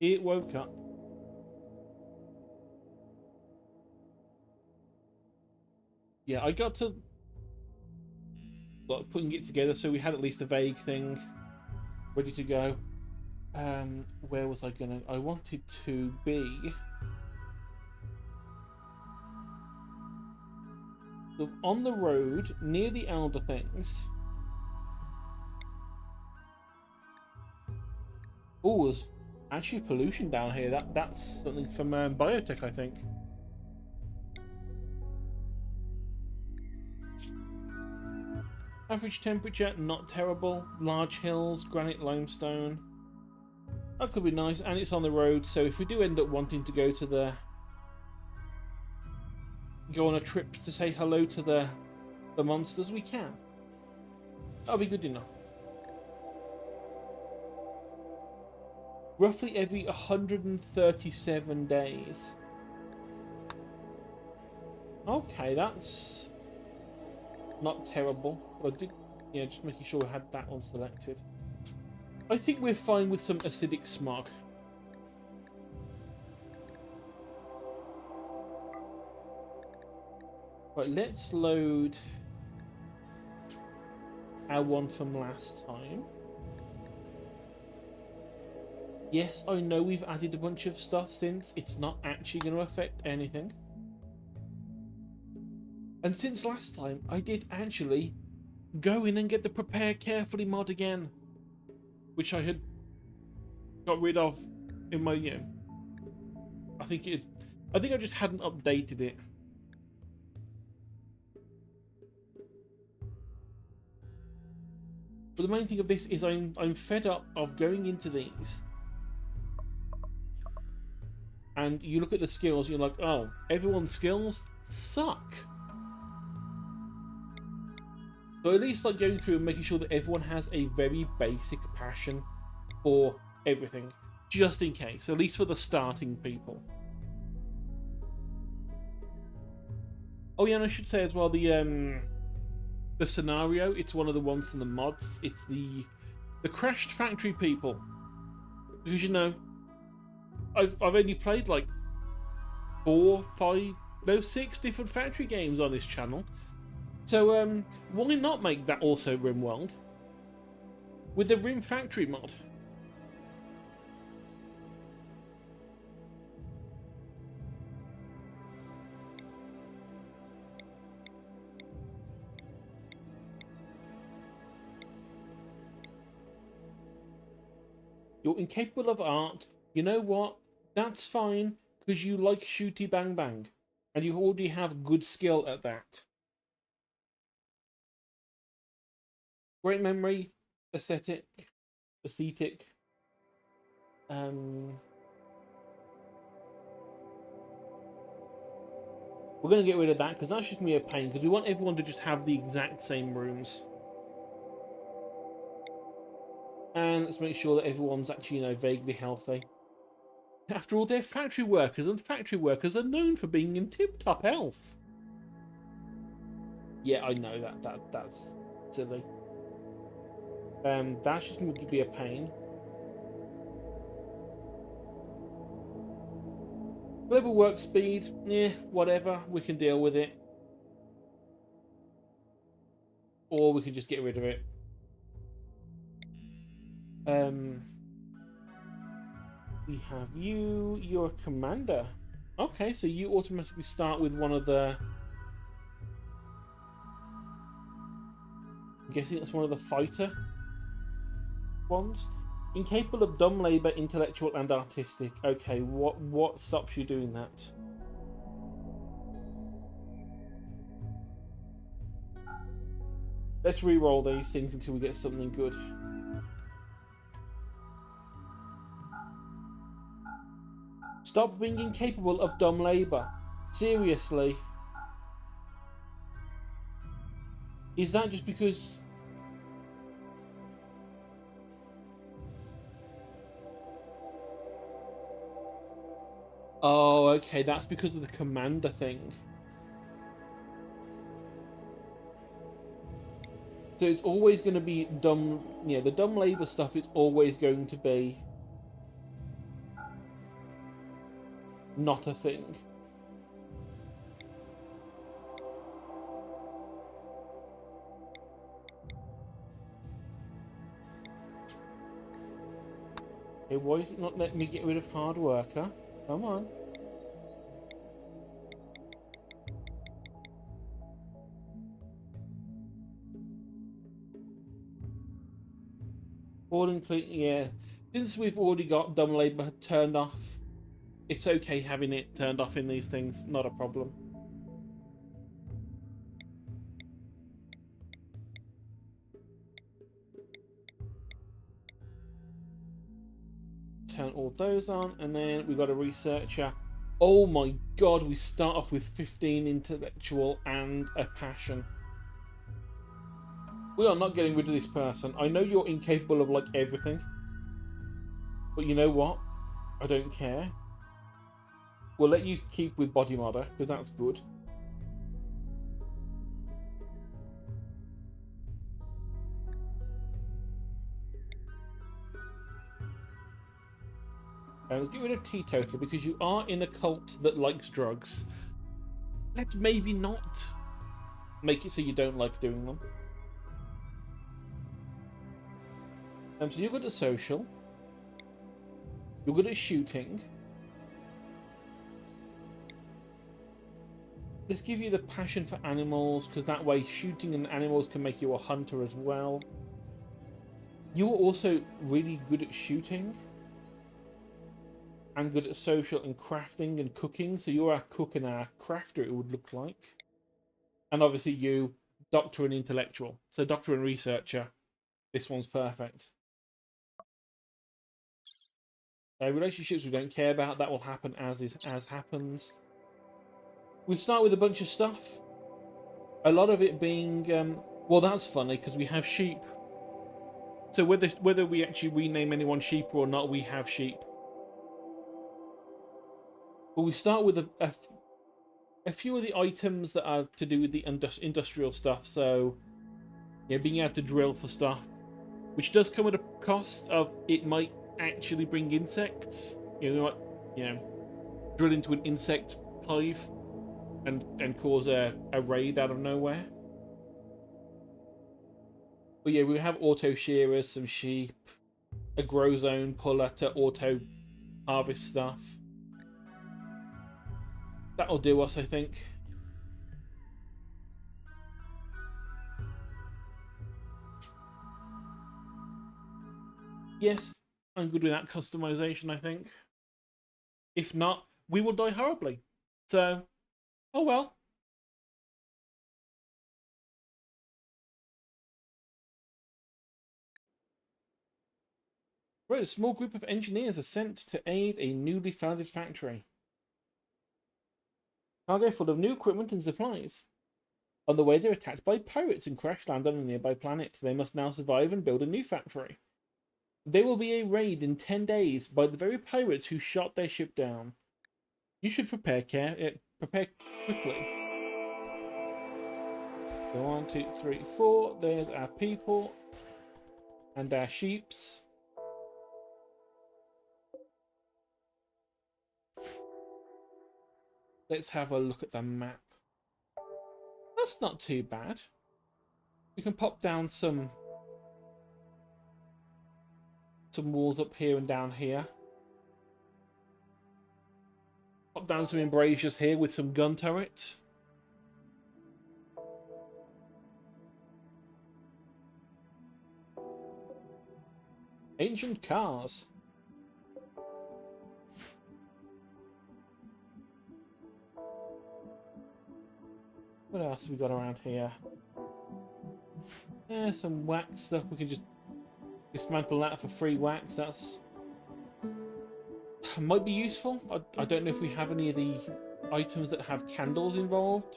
It woke up. Yeah, I got to like putting it together so we had at least a vague thing ready to go. Where was I gonna? I wanted to be sort of on the road near the Elder Things. Oh, there's actually pollution down here. That's something from biotech, I think. Average temperature, not terrible. Large hills, granite limestone. That could be nice, and it's on the road. So if we do end up wanting to go to go on a trip to say hello to the monsters, we can. That'll be good enough. Roughly every 137 days. Okay, that's not terrible. But I did, just making sure I had that one selected. I think we're fine with some acidic smog. Right, let's load our one from last time. Yes, I know we've added a bunch of stuff since. It's not actually going to affect anything. And since last time, I did actually go in and get the Prepare Carefully mod again, which I had got rid of in my, I think I just hadn't updated it. But the main thing of this is I'm fed up of going into these, and you look at the skills, you're like, oh, everyone's skills suck. So at least like going through and making sure that everyone has a very basic passion for everything, just in case, at least for the starting people. Oh yeah, and I should say as well, the scenario, it's one of the ones in the mods. It's the crashed factory people, because I've only played like 6 different factory games on this channel. So why not make that also Rimworld with the Rim Factory mod? You're incapable of art. You know what? That's fine, because you like shooty bang bang, and you already have good skill at that. Great memory, ascetic. We're going to get rid of that, because that's just going to be a pain, because we want everyone to just have the exact same rooms. And let's make sure that everyone's actually, vaguely healthy. After all, they're factory workers, and factory workers are known for being in tip-top health. Yeah, I know that's silly. That's just going to be a pain. Global work speed, whatever, we can deal with it. Or we can just get rid of it. We have you, you're a commander. Okay, so you automatically start with one of the... I'm guessing it's one of the fighter ones. Incapable of dumb labor, intellectual and artistic. Okay, what stops you doing that? Let's re-roll these things until we get something good. Stop being incapable of dumb labor. Seriously? Is that just because... Oh, okay, that's because of the commander thing. So it's always going to be dumb... Yeah, the dumb labor stuff is always going to be... not a thing. Okay, why is it not letting me get rid of hard worker? Come on. Yeah. Since we've already got dumb labour turned off, it's okay having it turned off in these things. Not a problem. Turn all those on, and then we've got a researcher. Oh my god, we start off with 15 intellectual and a passion. We are not getting rid of this person. I know you're incapable of, like, everything. But you know what? I don't care. We'll let you keep with body modder, because that's good. Let's get rid of teetotaler, because you are in a cult that likes drugs. Let's maybe not make it so you don't like doing them. So you're good at social. You're good at shooting. Let's give you the passion for animals, because that way shooting and animals can make you a hunter as well. You are also really good at shooting. And good at social and crafting and cooking. So you're our cook and our crafter, it would look like. And obviously you, doctor and intellectual. So doctor and researcher. This one's perfect. Relationships we don't care about. That will happen as happens. We start with a bunch of stuff. A lot of it being... well, that's funny, because we have sheep. So whether we actually rename anyone sheep or not, we have sheep. But we start with a few of the items that are to do with the industrial stuff. So, yeah, being able to drill for stuff, which does come at a cost of it might actually bring insects. You know, we might, you know, drill into an insect hive and cause a raid out of nowhere. But yeah, we have auto shearers, some sheep, a grow zone puller to auto harvest stuff. That'll do us, I think. Yes, I'm good with that customization, I think. If not, we will die horribly. So, oh well. Right, a small group of engineers are sent to aid a newly founded factory. Cargo full of new equipment and supplies. On the way, they're attacked by pirates and crash land on a nearby planet. They must now survive and build a new factory. There will be a raid in 10 days by the very pirates who shot their ship down. You should prepare quickly. So 1, 2, 3, 4. There's our people and our sheeps. Let's have a look at the map. That's not too bad. We can pop down some walls up here and down here. Pop down some embrasures here with some gun turrets. Ancient cars. What else have we got around here? Yeah, some wax stuff. We can just dismantle that for free wax. That's might be useful. I don't know if we have any of the items that have candles involved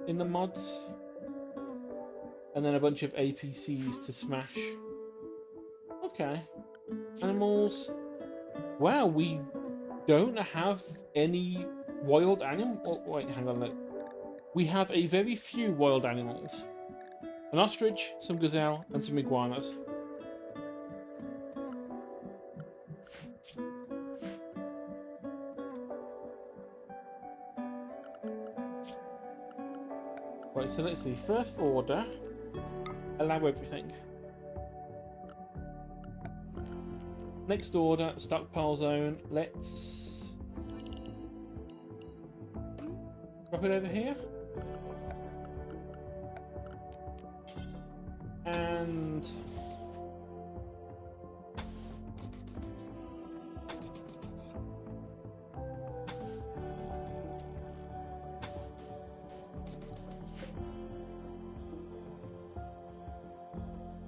in the mods. And then a bunch of APCs to smash. Okay. Animals. Wow, we don't have any wild animal. Oh, wait, hang on. Look. We have a very few wild animals. An ostrich, some gazelle, and some iguanas. Right, so let's see. First order, allow everything. Next order, stockpile zone. Let's drop it over here. And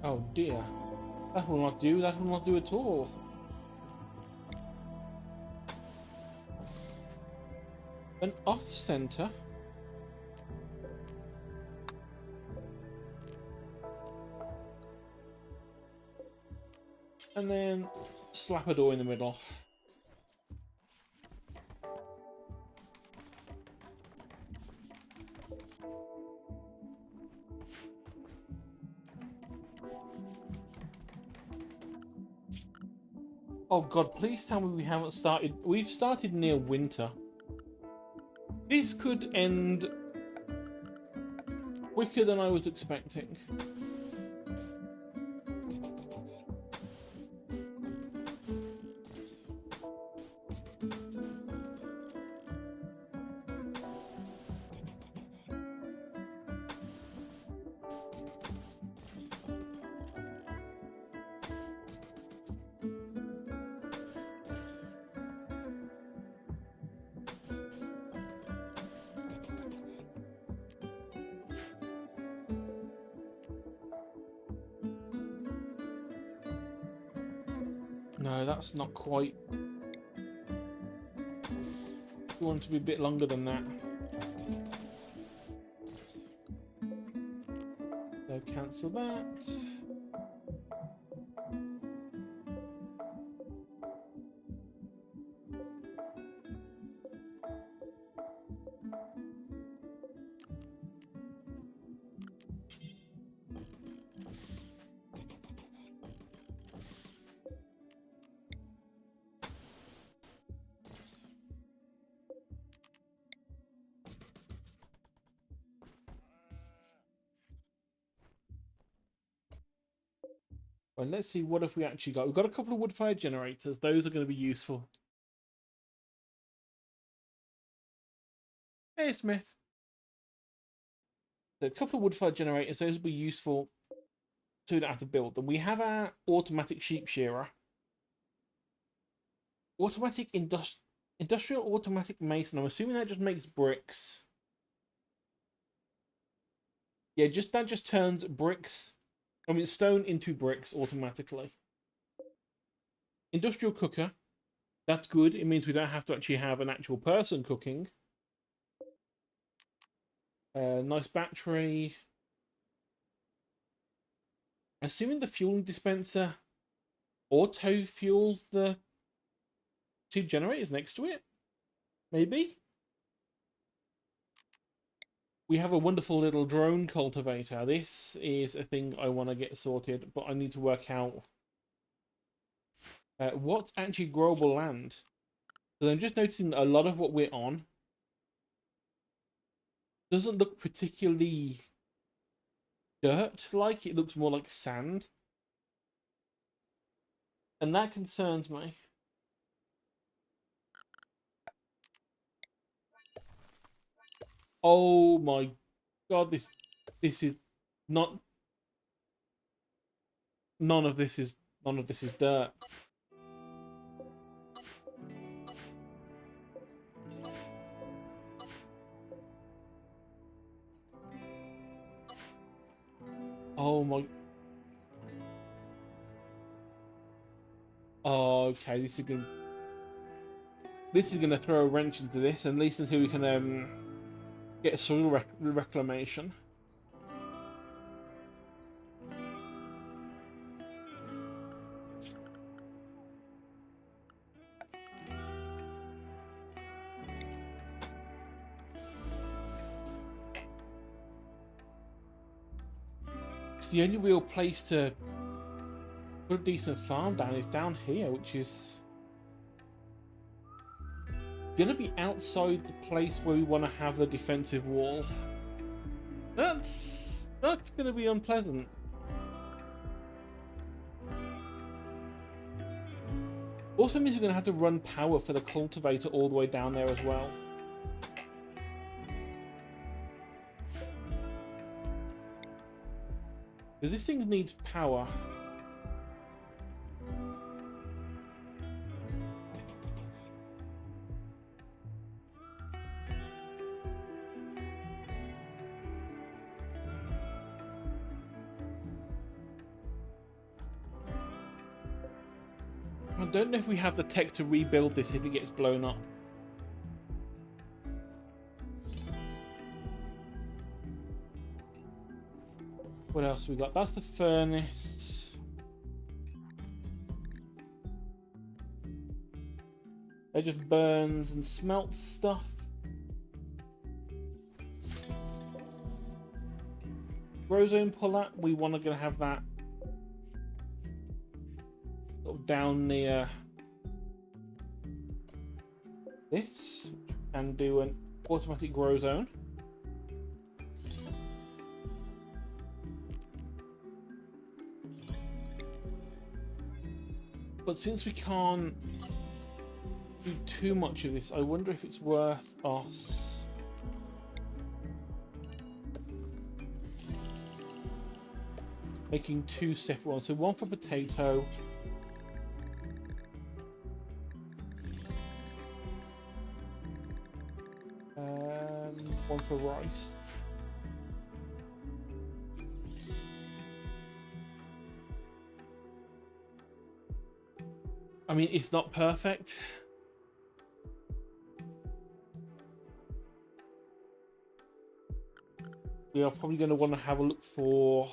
oh dear, that will not do. That will not do at all. An off-center. And then slap a door in the middle. Oh god, please tell me we haven't started. We've started near winter. This could end quicker than I was expecting. No, that's not quite. We want it to be a bit longer than that. So cancel that. Well, let's see what have we actually got. We've got a couple of wood-fire generators. Those are going to be useful. Hey, Smith. So a couple of wood-fire generators. Those will be useful. So we don't have to build them. We have our automatic sheep shearer. Automatic industrial automatic mason. I'm assuming that just makes bricks. Yeah, that just turns bricks. I mean, stone into bricks automatically. Industrial cooker. That's good. It means we don't have to actually have an actual person cooking. Nice battery. Assuming the fueling dispenser auto fuels the two generators next to it. Maybe. We have a wonderful little drone cultivator. This is a thing I want to get sorted, but I need to work out what's actually growable land. So I'm just noticing that a lot of what we're on doesn't look particularly dirt-like. It looks more like sand. And that concerns me. Oh my god, this is not. None of this is dirt. Oh my. Oh, okay, this is gonna throw a wrench into this, at least until we can get soil reclamation. It's the only real place to put a decent farm down is down here, which is gonna be outside the place where we want to have the defensive wall. That's going to be unpleasant. Also means we're going to have to run power for the cultivator all the way down there as well. Because this thing needs power. I don't know if we have the tech to rebuild this if it gets blown up. What else we got? That's the furnace. It just burns and smelts stuff. Grow zone puller, we want to have that sort of down near this, and do an automatic grow zone. But since we can't do too much of this, I wonder if it's worth us making two separate ones. So one for potato. One for rice. I mean, it's not perfect. We are probably going to want to have a look for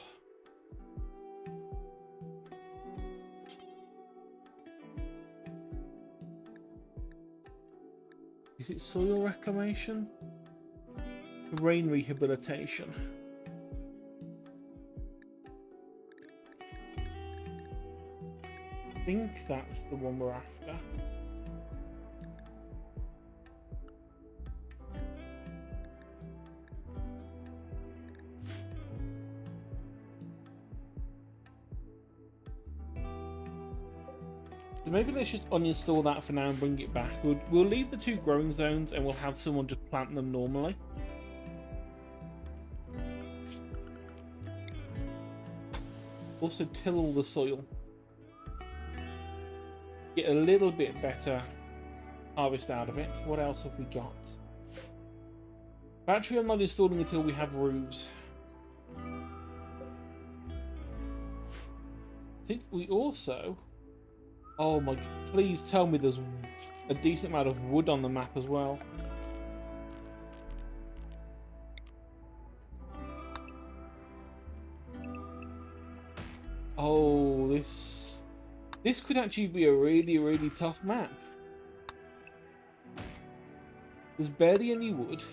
is it soil reclamation? Rain rehabilitation. I think that's the one we're after. So maybe let's just uninstall that for now and bring it back. We'll leave the two growing zones and we'll have someone just plant them normally. Also till all the soil. Get a little bit better harvest out of it. What else have we got? Battery I'm not installing until we have roofs. I think we also... Oh my... Please tell me there's a decent amount of wood on the map as well. Oh, this could actually be a really, really tough map. There's barely any wood.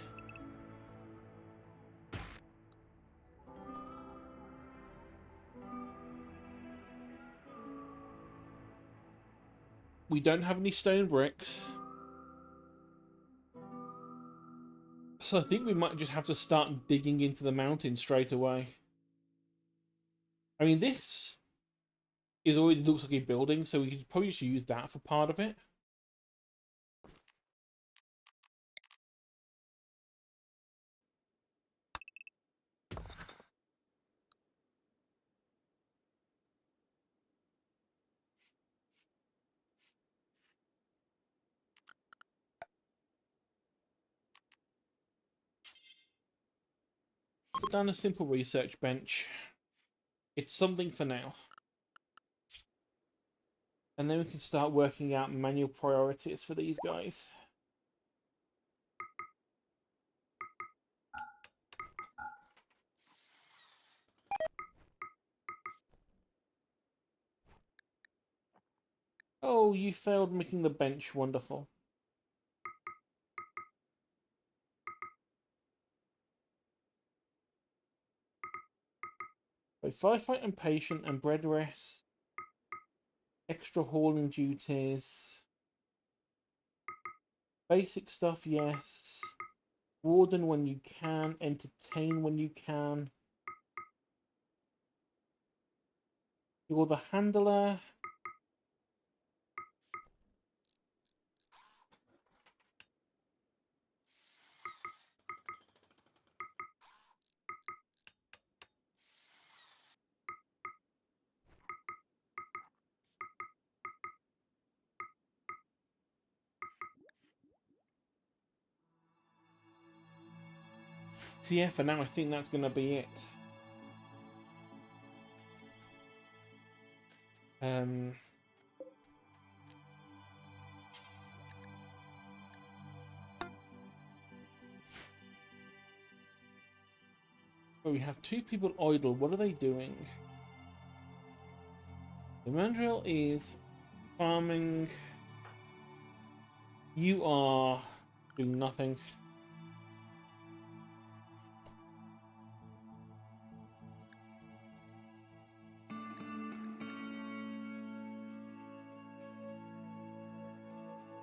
We don't have any stone bricks. So I think we might just have to start digging into the mountain straight away. I mean, this is already looks like a building, so we could probably just use that for part of it. Put down a simple research bench. It's something for now. And then we can start working out manual priorities for these guys. Oh, you failed making the bench. Wonderful. So firefight and patient and bread rest. Extra hauling duties. Basic stuff, yes. Warden when you can. Entertain when you can. You're the handler. So yeah, for now I think that's going to be it. But we have 2 people idle. What are they doing? The mandrill is farming. You are doing nothing.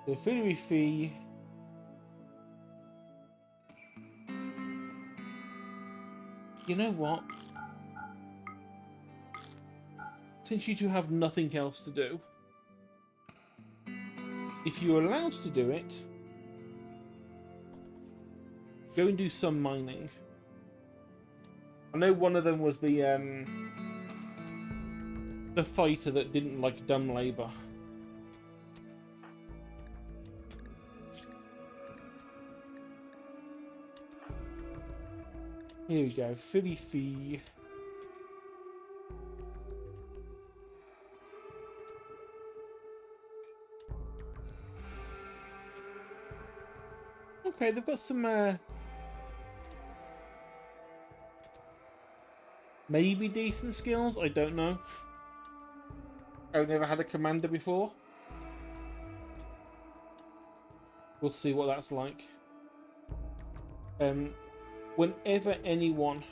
The filiary fee. You know what? Since you 2 have nothing else to do, if you're allowed to do it, go and do some mining. I know one of them was the fighter that didn't like dumb labour. Here we go, Philly fee. Okay, they've got some maybe decent skills, I don't know. I've never had a commander before. We'll see what that's like. Whenever anyone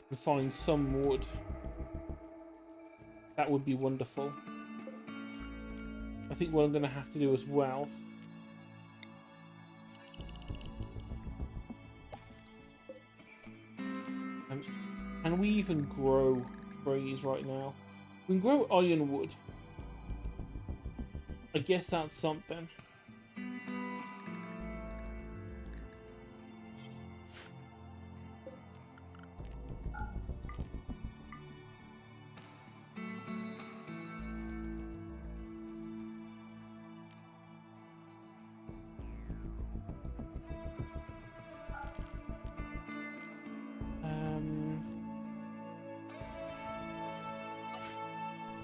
can find some wood, that would be wonderful. I think what I'm going to have to do as well can we even grow trees right now? We can grow ironwood. I guess that's something.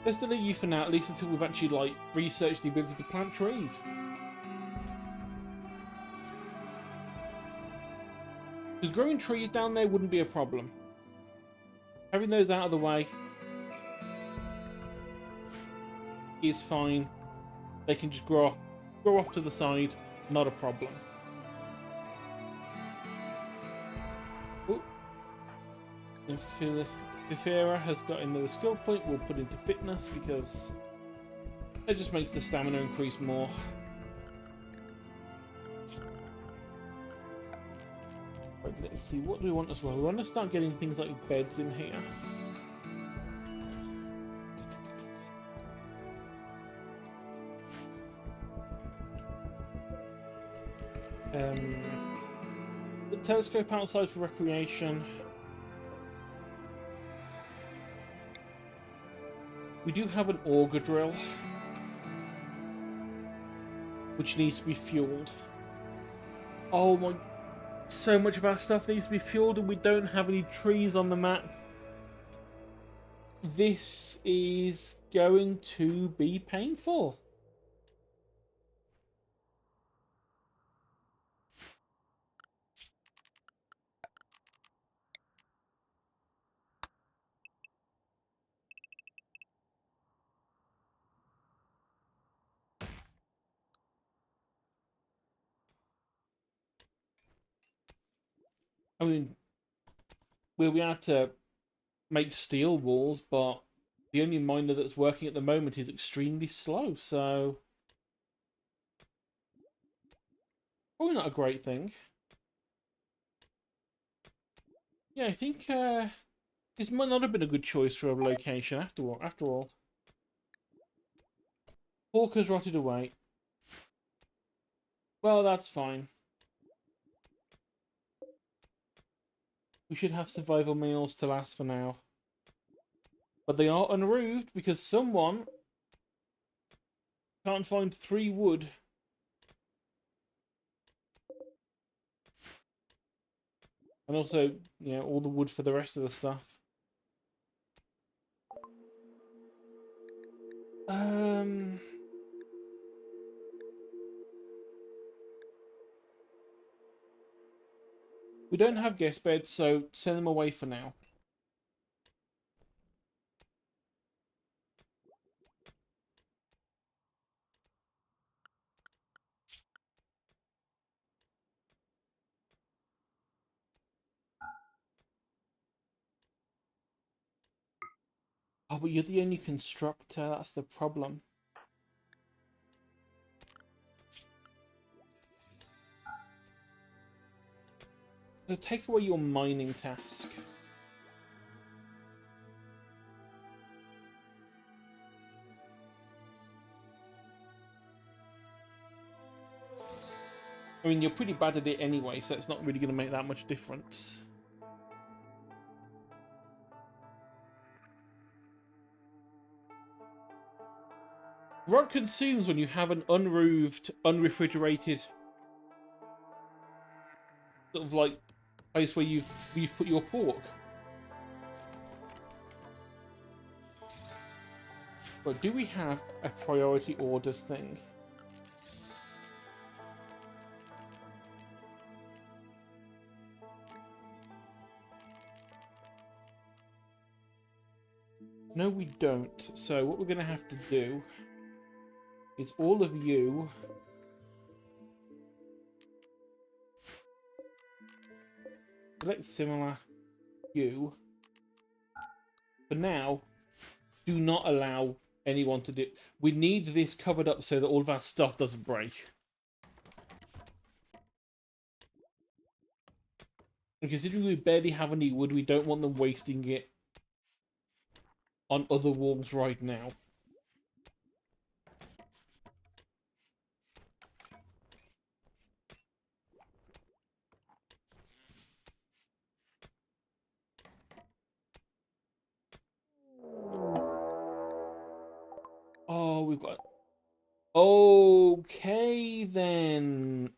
Let's delete you for now, at least until we've actually, like, researched the ability to plant trees. Because growing trees down there wouldn't be a problem. Having those out of the way is fine. They can just grow off to the side, not a problem. Oh. If Era has got another skill point, we'll put into fitness because it just makes the stamina increase more. Right, let's see, what do we want as well? We want to start getting things like beds in here. The telescope outside for recreation. We do have an auger drill, which needs to be fueled. Oh my... So much of our stuff needs to be fueled and we don't have any trees on the map. This is going to be painful. I mean, we'll be able to make steel walls, but the only miner that's working at the moment is extremely slow, so probably not a great thing. Yeah, I think this might not have been a good choice for a location after all. After all, pork has rotted away. Well, that's fine. We should have survival meals to last for now. But they are unroofed because someone can't find 3 wood. And also, you know, all the wood for the rest of the stuff. We don't have guest beds, so send them away for now. Oh, but you're the only constructor, that's the problem. They'll take away your mining task. I mean, you're pretty bad at it anyway, so it's not really going to make that much difference. Rot consumes when you have an unroofed, unrefrigerated sort of like place where you've put your pork. But do we have a priority orders thing? No, we don't. So what we're going to have to do is all of you select similar, you. For now, do not allow anyone to do. We need this covered up so that all of our stuff doesn't break. And considering we barely have any wood, we don't want them wasting it on other walls right now. Oh, we've got... Okay, then.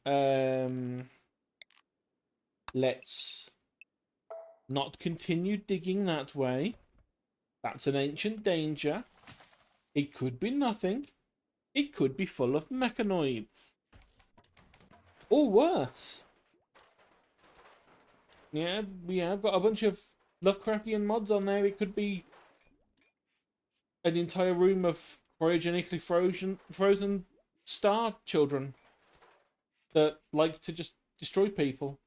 Let's not continue digging that way. That's an ancient danger. It could be nothing. It could be full of mechanoids. Or worse. Yeah, I've got a bunch of Lovecraftian mods on there. It could be an entire room of cryogenically frozen star children that like to just destroy people.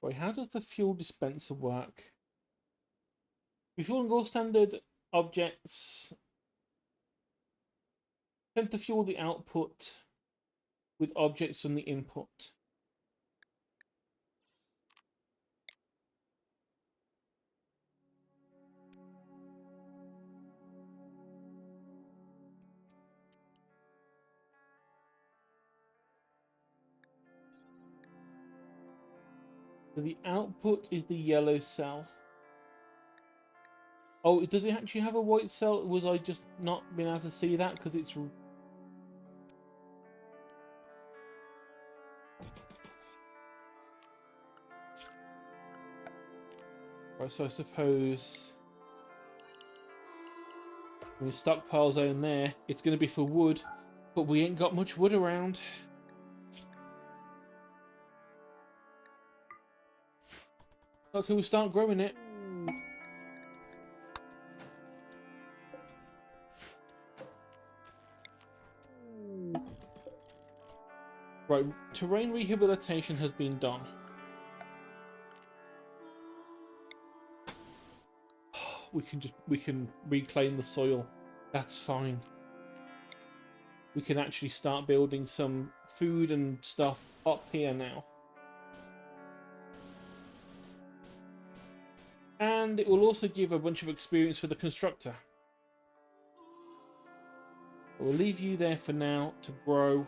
Wait, how does the fuel dispenser work? Refueling all standard objects. Attempt to fuel the output with objects from the input. So the output is the yellow cell. Oh, does it actually have a white cell? Was I just not being able to see that because it's... Right, so I suppose... With stockpile zone there, it's going to be for wood, but we ain't got much wood around. Not till we start growing it. Right, terrain rehabilitation has been done. We can reclaim the soil That's fine. We can actually start building some food and stuff up here now. And it will also give a bunch of experience for the constructor. We'll leave you there for now to grow.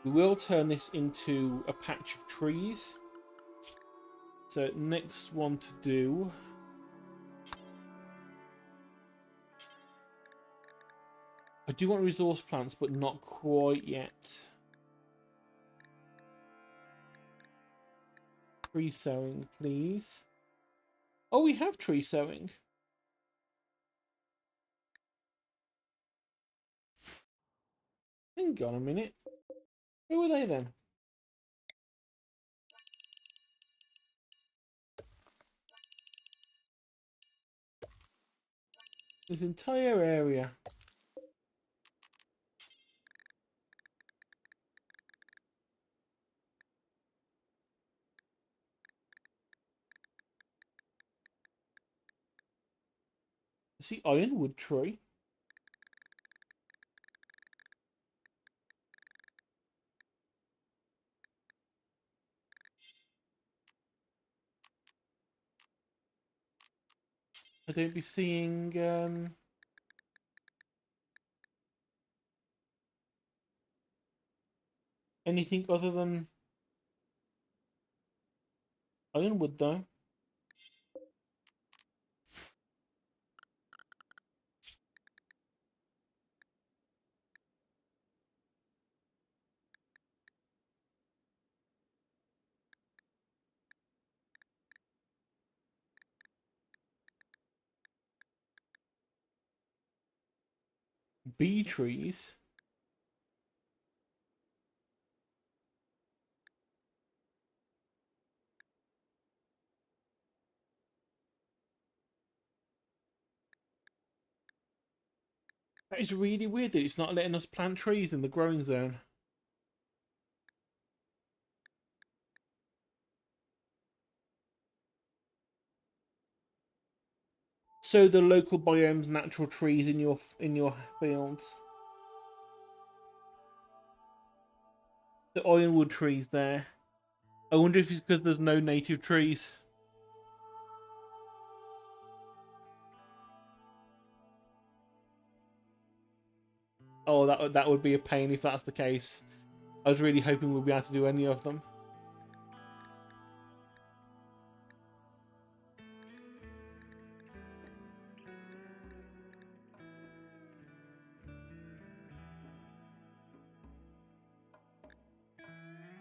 We will turn this into a patch of trees. So next one to do... I do want resource plants, but not quite yet. Tree sowing, please. Oh, we have tree sowing. Hang on a minute. Who are they then? This entire area. See, ironwood tree. I don't be seeing anything other than ironwood though. Bee trees. That is really weird that it's not letting us plant trees in the growing zone. So the local biome's natural trees in your fields. The ironwood trees there. I wonder if it's because there's no native trees. Oh, that would be a pain if that's the case. I was really hoping we'd be able to do any of them.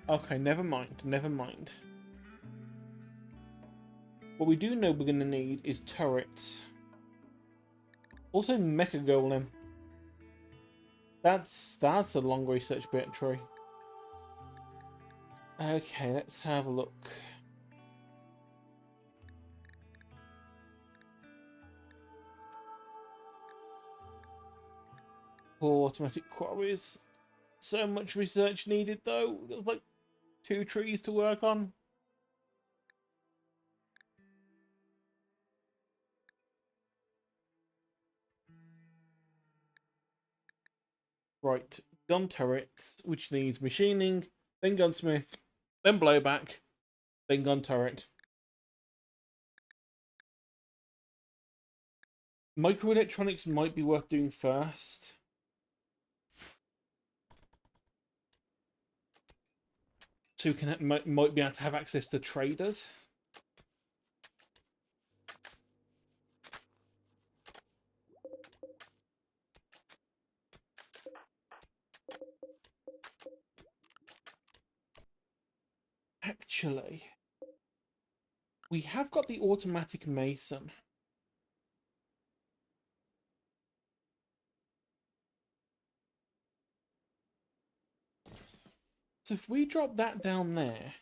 Okay, never mind, never mind. What we do know we're going to need is turrets. Also Mecha Golem. That's a long research bit tree. Okay, let's have a look. Automatic quarries. So much research needed though. There's like 2 trees to work on. Right, gun turrets, which needs machining, then gunsmith, then blowback, then gun turret. Microelectronics might be worth doing first. So we can might be able to have access to traders. Actually, we have got the automatic mason. So if we drop that down there,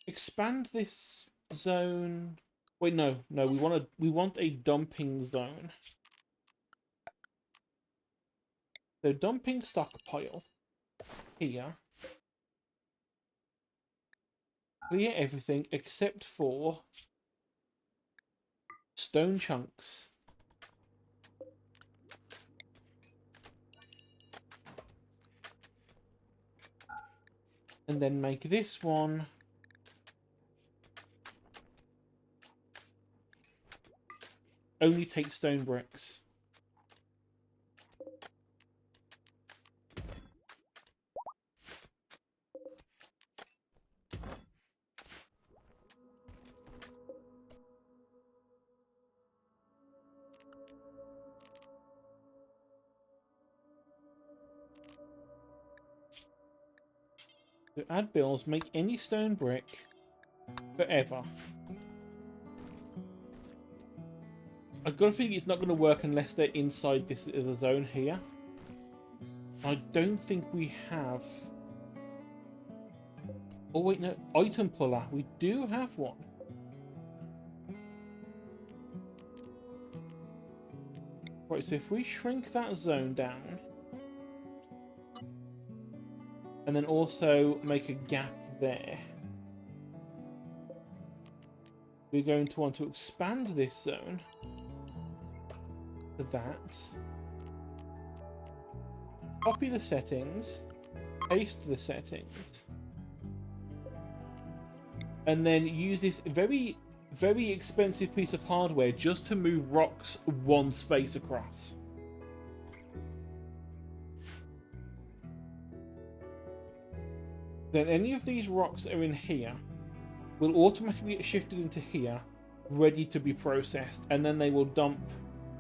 expand this zone. Wait, no, we want a dumping zone. So dumping stockpile here. Clear everything except for stone chunks. And then make this one only take stone bricks. So add bills, make any stone brick forever. I've got a feeling it's not going to work unless they're inside this the zone here. I don't think we have... Oh wait, no. Item puller. We do have one. Right, so if we shrink that zone down... And then also make a gap there. We're going to want to expand this zone to that. Copy the settings. Paste the settings. And then use this very, very expensive piece of hardware just to move rocks one space across. Then any of these rocks that are in here will automatically get shifted into here, ready to be processed, and then they will dump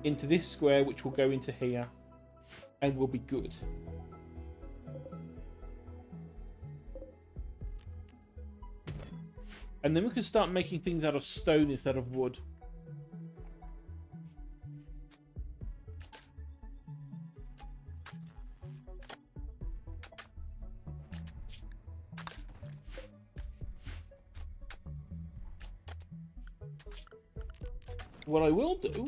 into this square, which will go into here, and will be good. And then we can start making things out of stone instead of wood. What I will do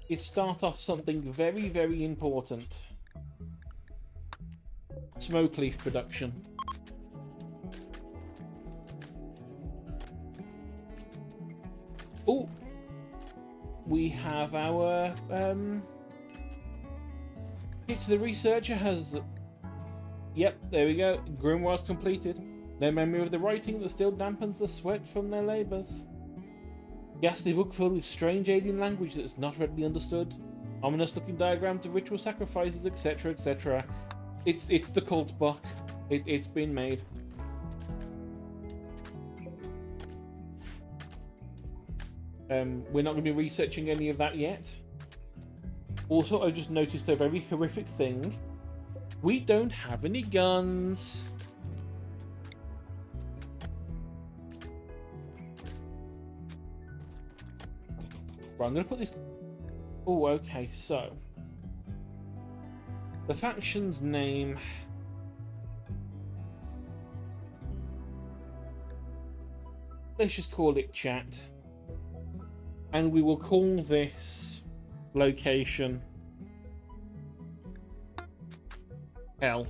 is start off something very, very important. Smoke leaf production. Oh, we have our Hitch the researcher has... Yep, there we go. Grimworld's completed. No memory of the writing that still dampens the sweat from their labours. Ghastly book filled with strange alien language that is not readily understood. Ominous looking diagrams of ritual sacrifices, etc, etc. It's the cult book. It's been made. We're not going to be researching any of that yet. Also, I just noticed a very horrific thing. We don't have any guns. Right, I'm going to put this... Oh, okay, so... The faction's name... Let's just call it chat. And we will call this location hell.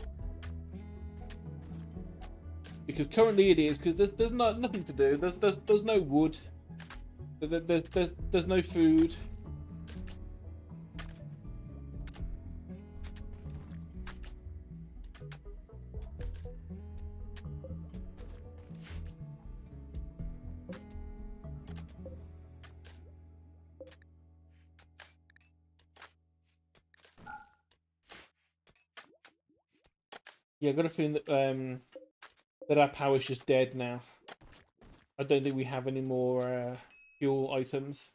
Because currently it is, because there's nothing to do. There's no wood. There's no food. Yeah, I've got a feeling that that our power's just dead now. I don't think we have any more fuel items.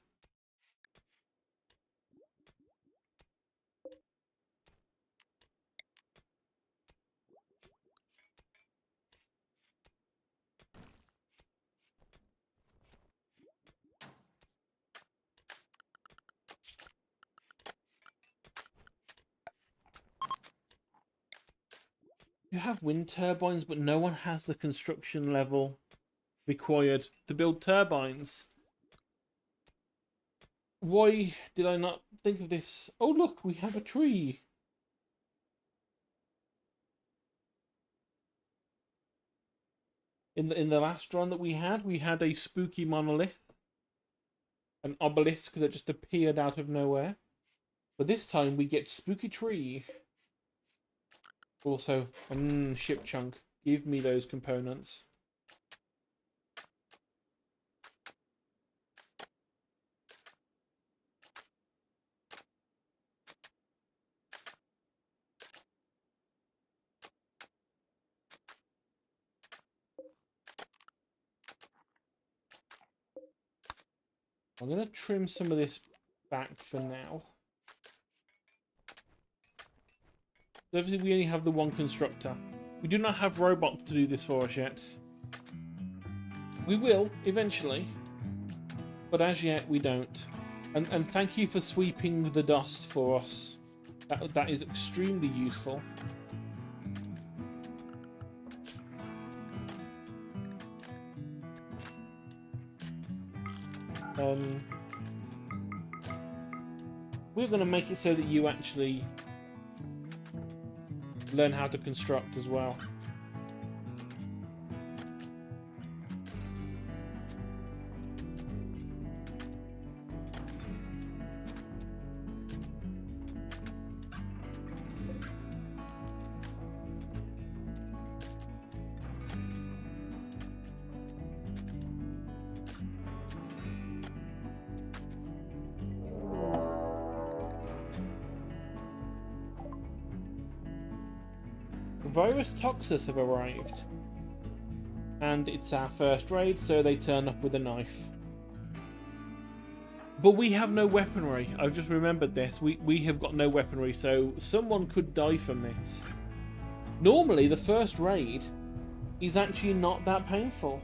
You have wind turbines, but no one has the construction level required to build turbines. Why did I not think of this? Oh look, we have a tree. In the last run that we had a spooky monolith, an obelisk that just appeared out of nowhere. But this time we get spooky tree. Also, ship chunk. Give me those components. I'm going to trim some of this back for now. Obviously, we only have the one constructor. We do not have robots to do this for us yet. We will, eventually. But as yet, we don't. And thank you for sweeping the dust for us. That is extremely useful. We're going to make it so that you actually learn how to construct as well. Virus Toxers have arrived. And it's our first raid, so they turn up with a knife. But we have no weaponry. I've just remembered this. We have got no weaponry, so someone could die from this. Normally, the first raid is actually not that painful.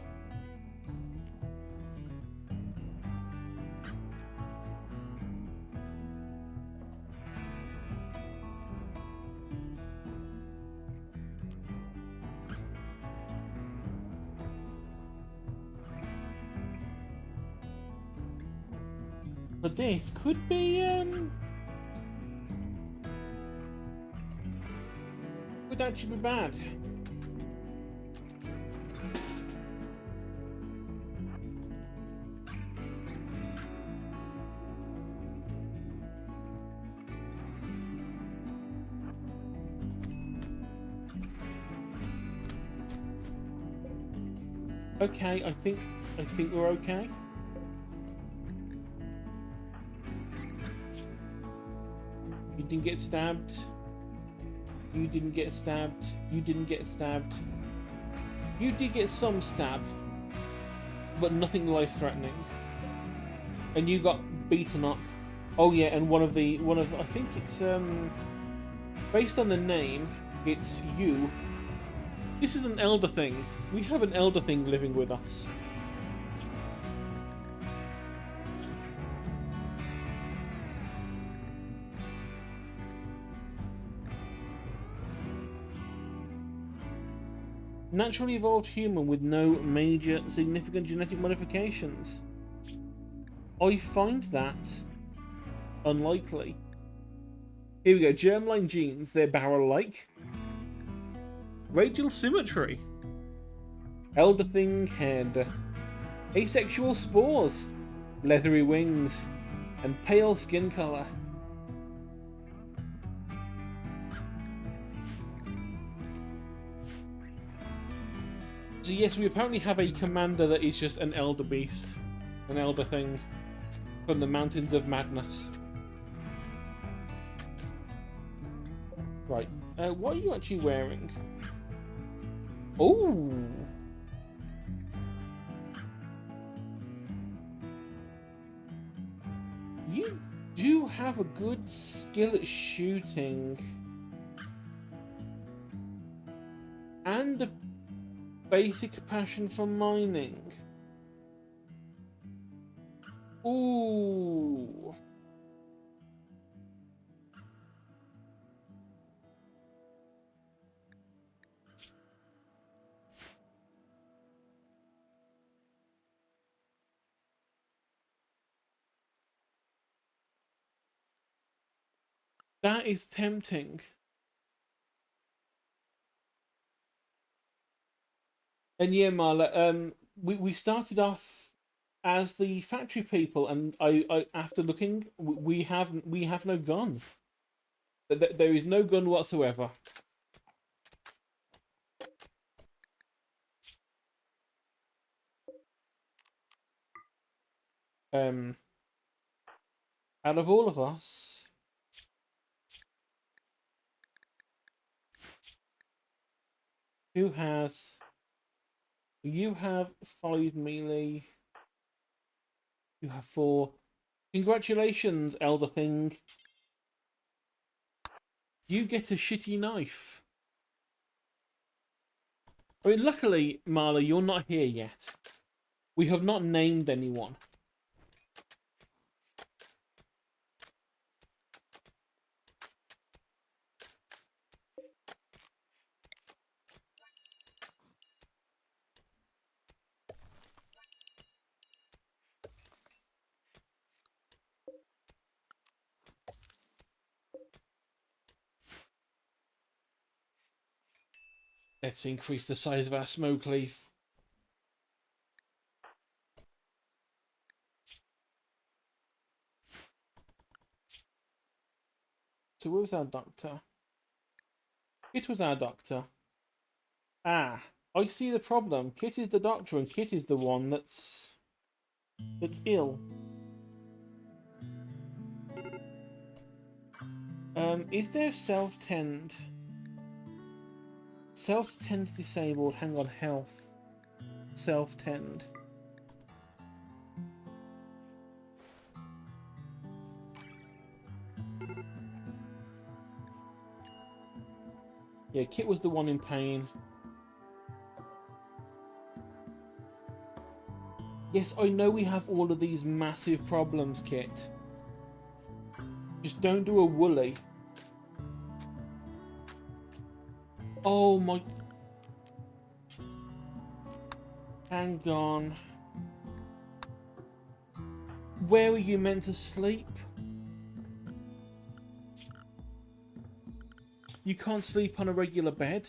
But this could be, could actually be bad. Okay, I think we're okay. You didn't get stabbed. You didn't get stabbed. You didn't get stabbed. You did get some stab, but nothing life-threatening. And you got beaten up. Oh yeah, and one of I think it's based on the name, it's you. This is an elder thing. We have an elder thing living with us. Naturally evolved human with no major significant genetic modifications. I find that unlikely. Here we go. Germline genes, they're barrel-like. Radial symmetry. Elder thing head. Asexual spores. Leathery wings. And pale skin colour. So yes, we apparently have a commander that is just an elder beast. An elder thing. From the Mountains of Madness. Right. What are you actually wearing? Oh! You do have a good skill at shooting. And a basic passion for mining. Ooh. That is tempting. And yeah, Marla, we started off as the factory people, and I after looking, we have no gun. There is no gun whatsoever. out of all of us, who has... You have 5 melee. You have 4. Congratulations, Elder Thing. You get a shitty knife. I mean, luckily, Marla, you're not here yet. We have not named anyone. Let's increase the size of our smoke leaf. So where was our doctor? It was our doctor. Ah, I see the problem. Kit is the doctor and Kit is the one that's ill. Is there self-tend? Self-tend disabled. Hang on, health. Self-tend. Yeah, Kit was the one in pain. Yes, I know we have all of these massive problems, Kit. Just don't do a woolly. Oh my... Hang on. Where were you meant to sleep? You can't sleep on a regular bed?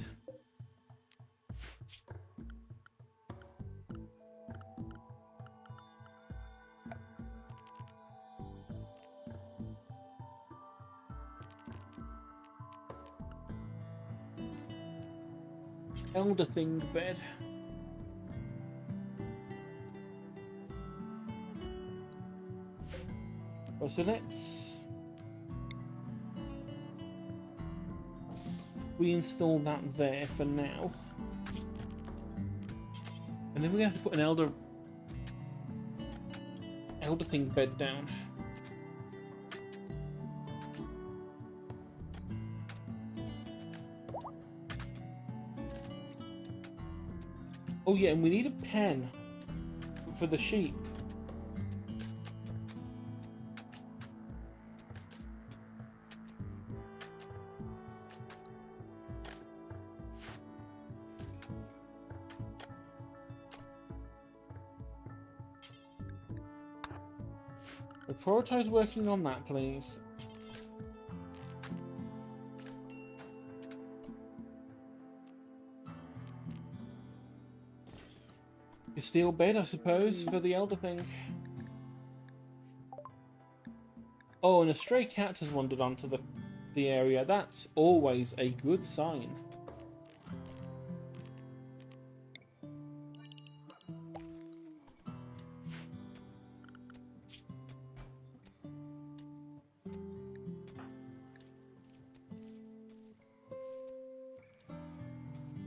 Elder Thing bed. Well, so let's reinstall that there for now. And then we're gonna have to put an Elder Thing bed down. Oh yeah, and we need a pen for the sheep. We'll prioritize working on that, please. A steel bed, I suppose, for the Elder Thing. Oh, and a stray cat has wandered onto the area. That's always a good sign.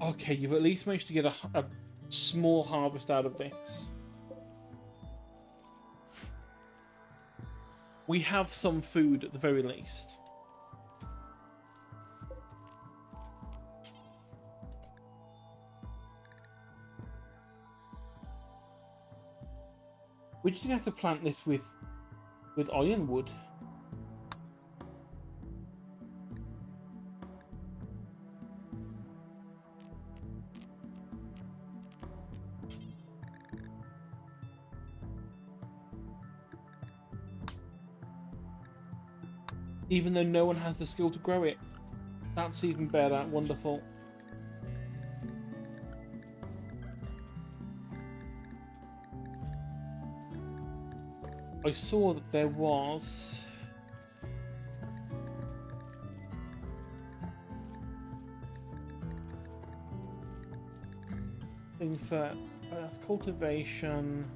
Okay, you've at least managed to get a small harvest out of this. We have some food at the very least. We're just gonna have to plant this with ironwood. Even though no one has the skill to grow it. That's even better. Wonderful. I saw that there was... thing for... that's cultivation...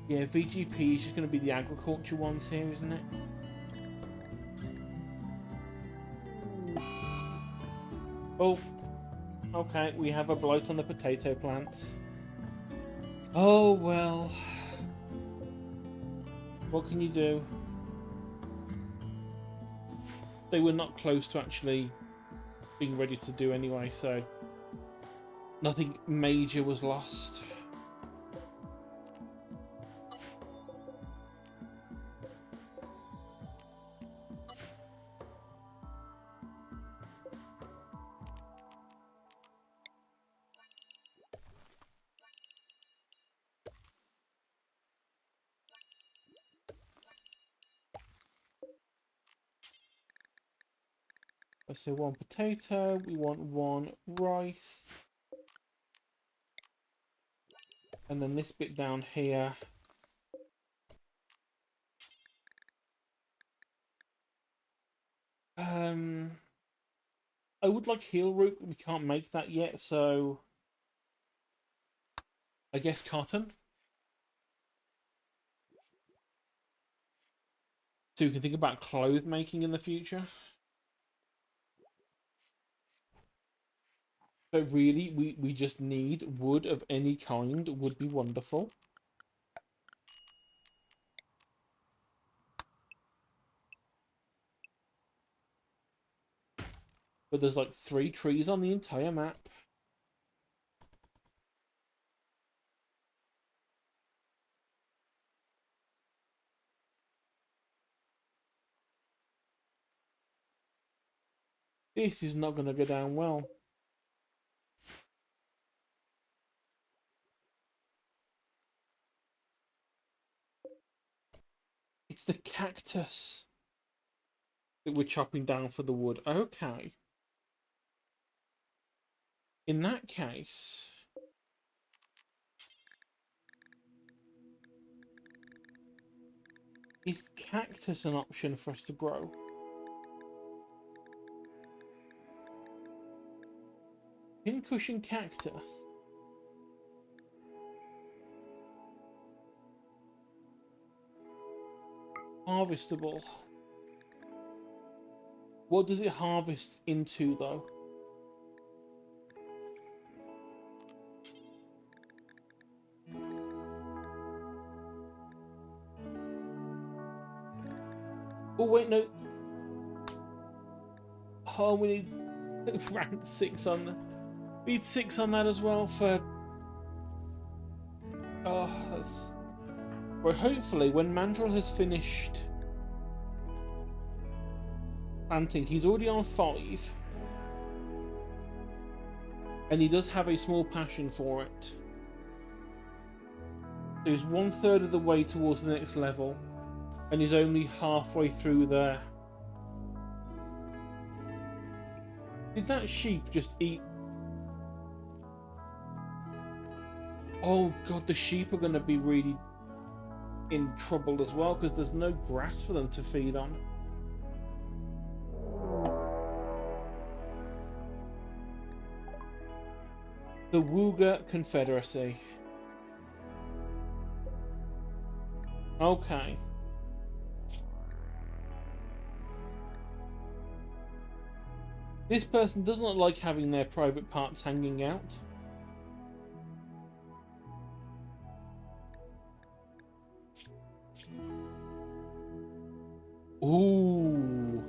Yeah, VGP is just going to be the agriculture ones here, isn't it? Oh, okay, we have a blight on the potato plants. Oh, well. What can you do? They were not close to actually being ready to do anyway, so nothing major was lost. So 1 potato, we want 1 rice. And then this bit down here. I would like heel root, but we can't make that yet, so I guess cotton. So you can think about clothes making in the future. But really, we just need wood of any kind would be wonderful. But there's like 3 trees on the entire map. This is not going to go down well. It's the cactus that we're chopping down for the wood. Okay. In that case... is cactus an option for us to grow? Pincushion cactus. Harvestable. What does it harvest into, though? Oh, wait, no. Oh, we need rank 6 on that. We need 6 on that as well for... oh, that's... well, hopefully, when Mandrill has finished planting, he's already on 5. And he does have a small passion for it. So he's 1/3 of the way towards the next level. And he's only halfway through there. Did that sheep just eat? Oh god, the sheep are going to be really in trouble as well, because there's no grass for them to feed on. The Wooga Confederacy. Okay. This person does not like having their private parts hanging out. Ooh.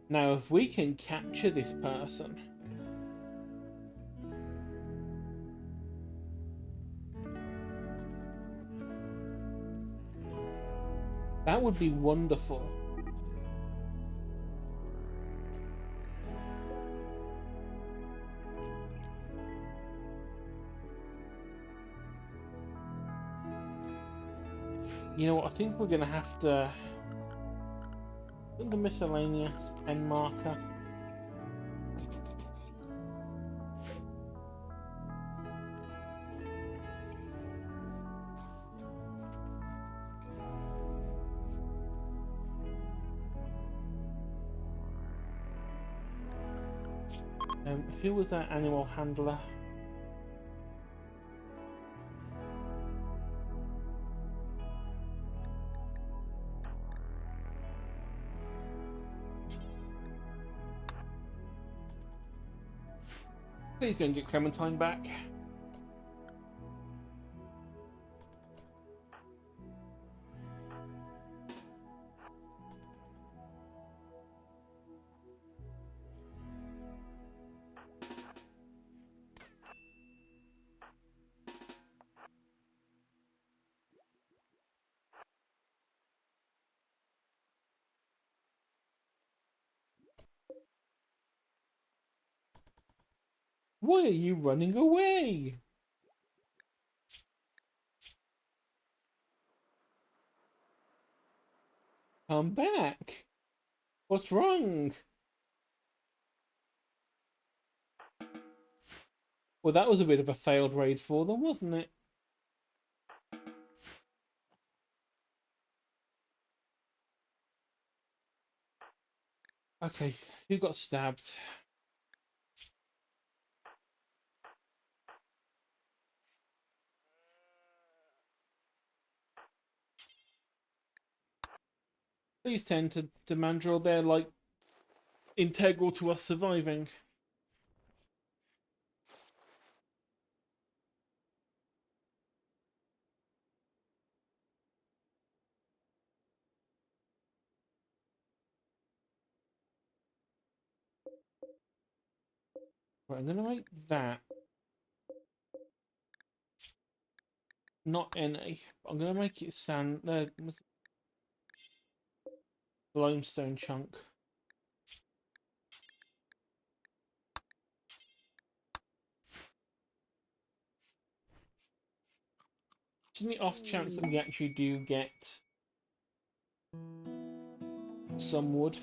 Now, if we can capture this person... that would be wonderful. You know what, I think we're going to have to... the miscellaneous pen marker. Who was that animal handler? Please go and get Clementine back. Why are you running away? Come back. What's wrong? Well, that was a bit of a failed raid for them, wasn't it? Okay, who got stabbed? Please tend to Mandrill. They're like integral to us surviving. Right, I'm gonna make that not NA. I'm gonna make it sand. Limestone chunk. In the off chance that we actually do get some wood.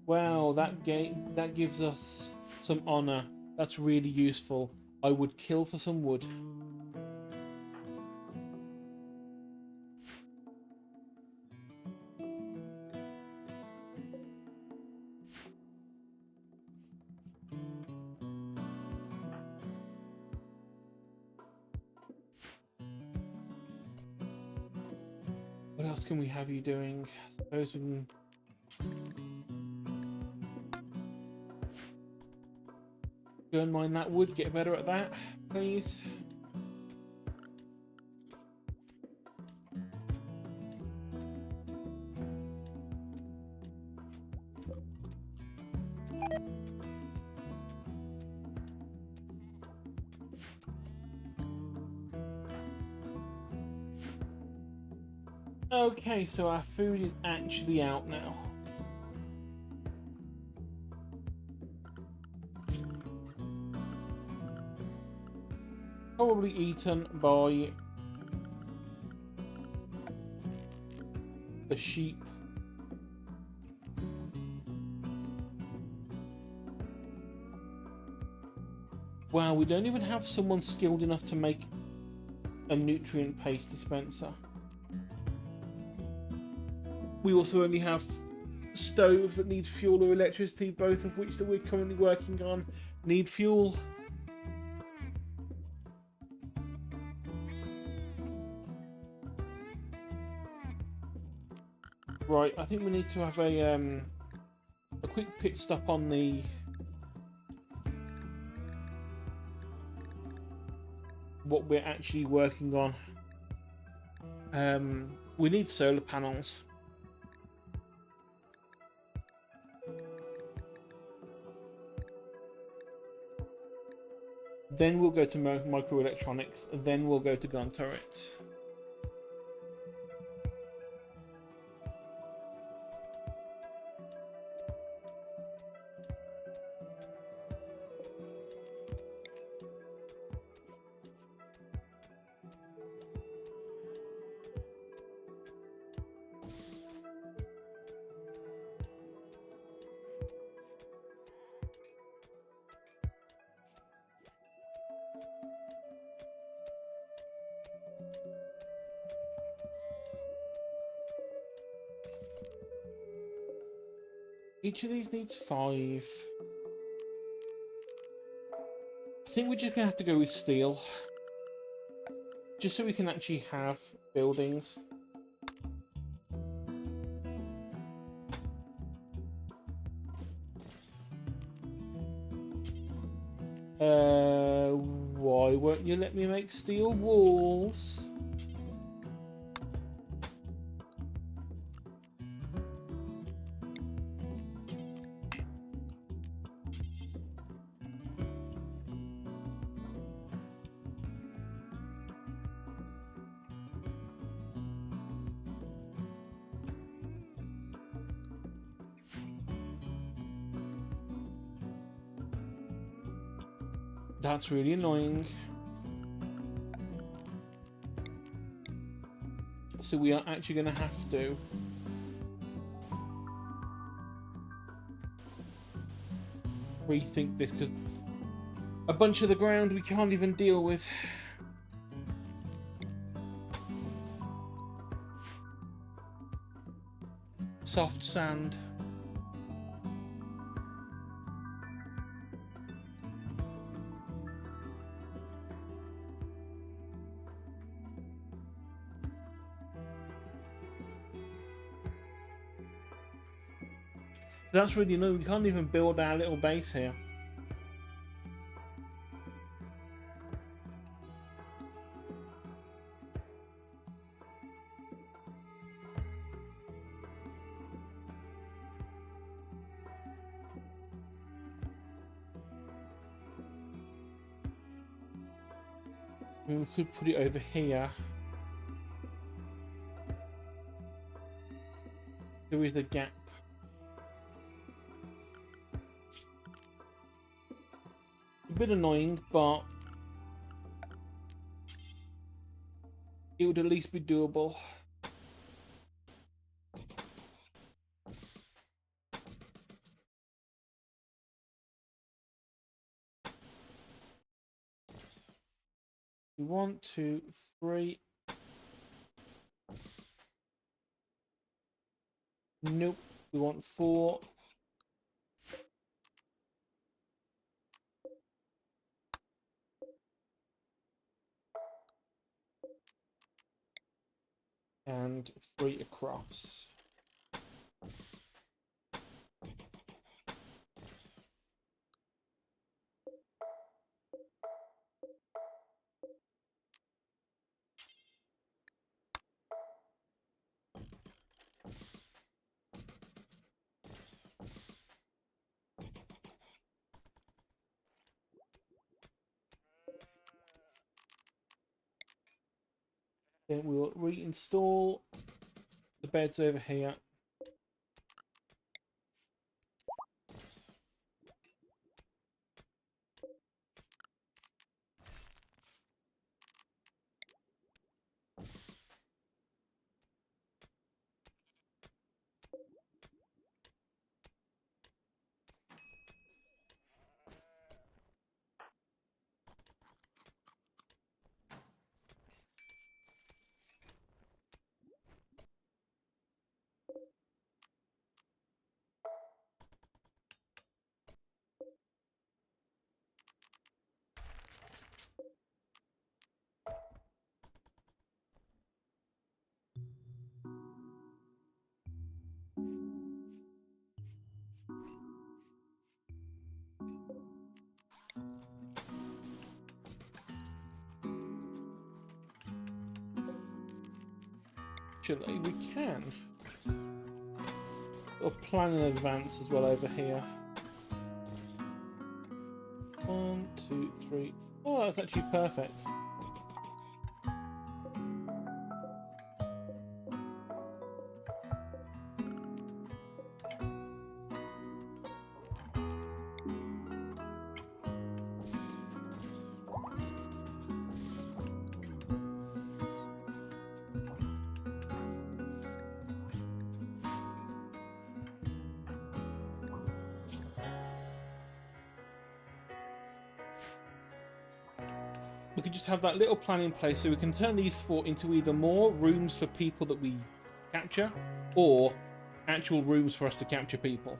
Wow, that gives us some honor. That's really useful. I would kill for some wood. What else can we have you doing? I suppose we can... Go and mine that wood, get better at that, please. Okay, so our food is actually out now. Probably eaten by the sheep. Wow, we don't even have someone skilled enough to make a nutrient paste dispenser. We also only have stoves that need fuel or electricity, both of which that we're currently working on need fuel. Right, I think we need to have a quick pit stop on the what we're actually working on. We need solar panels. Then we'll go to microelectronics, then we'll go to gun turrets. Each of these needs 5. I think we're just gonna have to go with steel. Just so we can actually have buildings. Why won't you let me make steel walls? That's really annoying. So we are actually going to have to rethink this, because a bunch of the ground we can't even deal with. Soft sand. So that's really low. We can't even build our little base here. We could put it over here. There is a gap. A bit annoying, but it would at least be doable. One, two, three. Nope. We want 4. And 3 across. Then we'll reinstall the beds over here. Actually, we can. Or plan in advance as well over here. 1, 2, 3. Oh, that's actually perfect. We could just have that little plan in place so we can turn these 4 into either more rooms for people that we capture or actual rooms for us to capture people.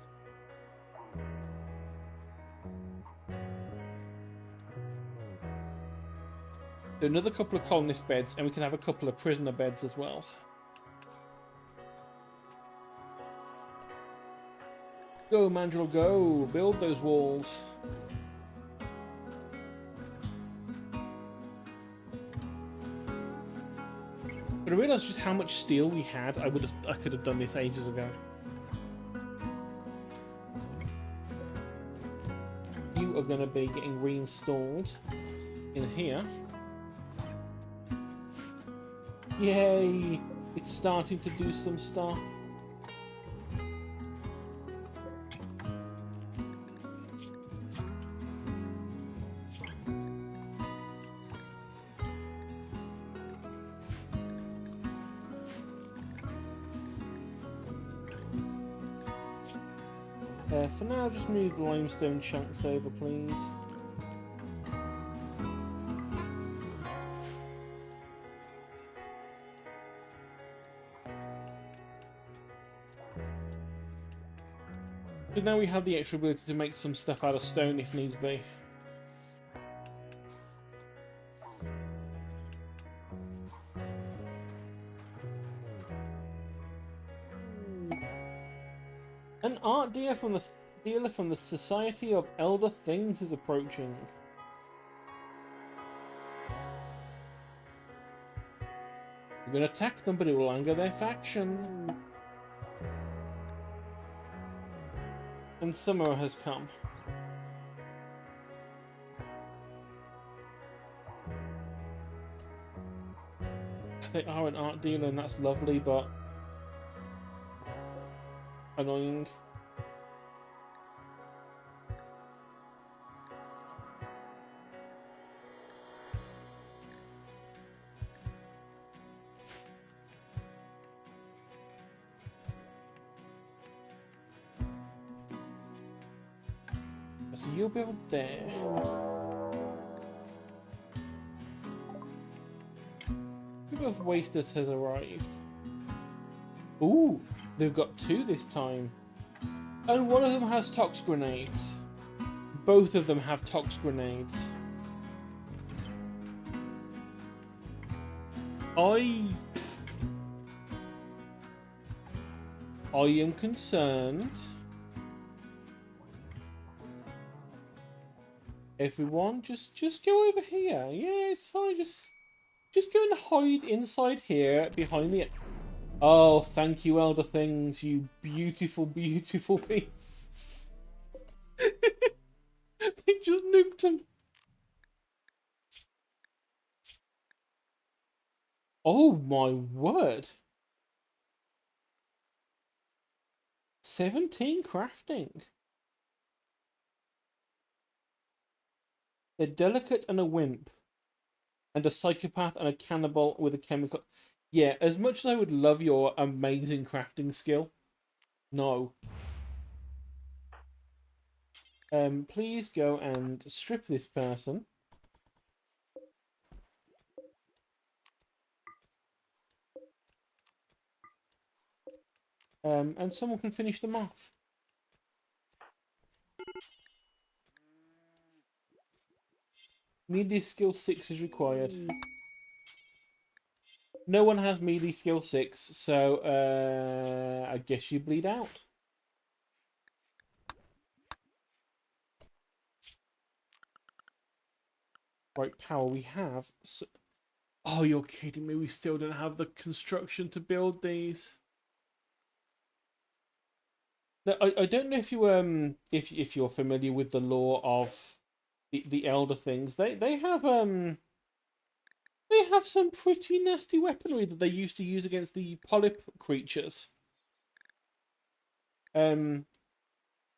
So another couple of colonist beds, and we can have a couple of prisoner beds as well. Go, Mandrill, go! Build those walls. But I realised just how much steel we had. I could have done this ages ago. You are going to be getting reinstalled in here. Yay! It's starting to do some stuff. For now, just move the limestone chunks over, please. Because now we have the extra ability to make some stuff out of stone if needs be. An art dealer from the Society of Elder Things is approaching. We're going to attack them, but it will anger their faction. And summer has come. They are an art dealer, and that's lovely, but annoying. So you'll build there. Group of Wasters has arrived. Ooh, they've got 2 this time. And one of them has tox grenades. Both of them have tox grenades. I am concerned. Everyone, just go over here. Yeah, it's fine. Just go and hide inside here behind the... Oh, thank you, Elder Things, you beautiful, beautiful beasts. They just nuked him. Oh my word. 17 crafting. They're delicate and a wimp. And a psychopath and a cannibal with a chemical... Yeah, as much as I would love your amazing crafting skill, no. Please go and strip this person. And someone can finish them off. Melee skill 6 is required. No one has melee skill 6, so I guess you bleed out. Right, power we have. So... Oh, you're kidding me! We still don't have the construction to build these. Now, I don't know if you if you're familiar with the lore of the Elder Things. They have some pretty nasty weaponry that they used to use against the polyp creatures. The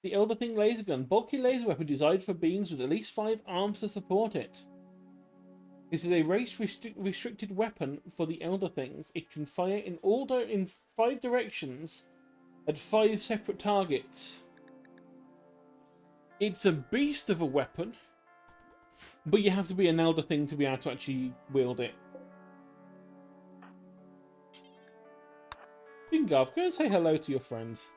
Elder Thing laser gun, bulky laser weapon designed for beings with at least 5 arms to support it. This is a race-restricted weapon for the Elder Things. It can fire in 5 directions at 5 separate targets. It's a beast of a weapon, but you have to be an Elder Thing to be able to actually wield it. Fingarv, go and say hello to your friends.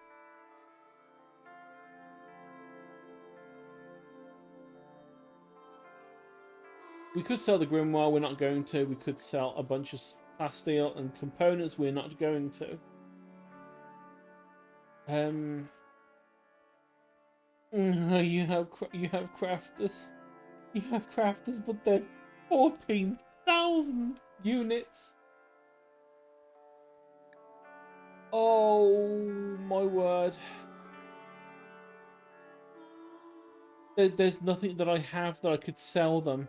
We could sell the Grimoire, we're not going to. We could sell a bunch of plasteel and components, we're not going to. You have crafters. You have crafters, but they're 14,000 units. Oh my word. There's nothing that I have that I could sell them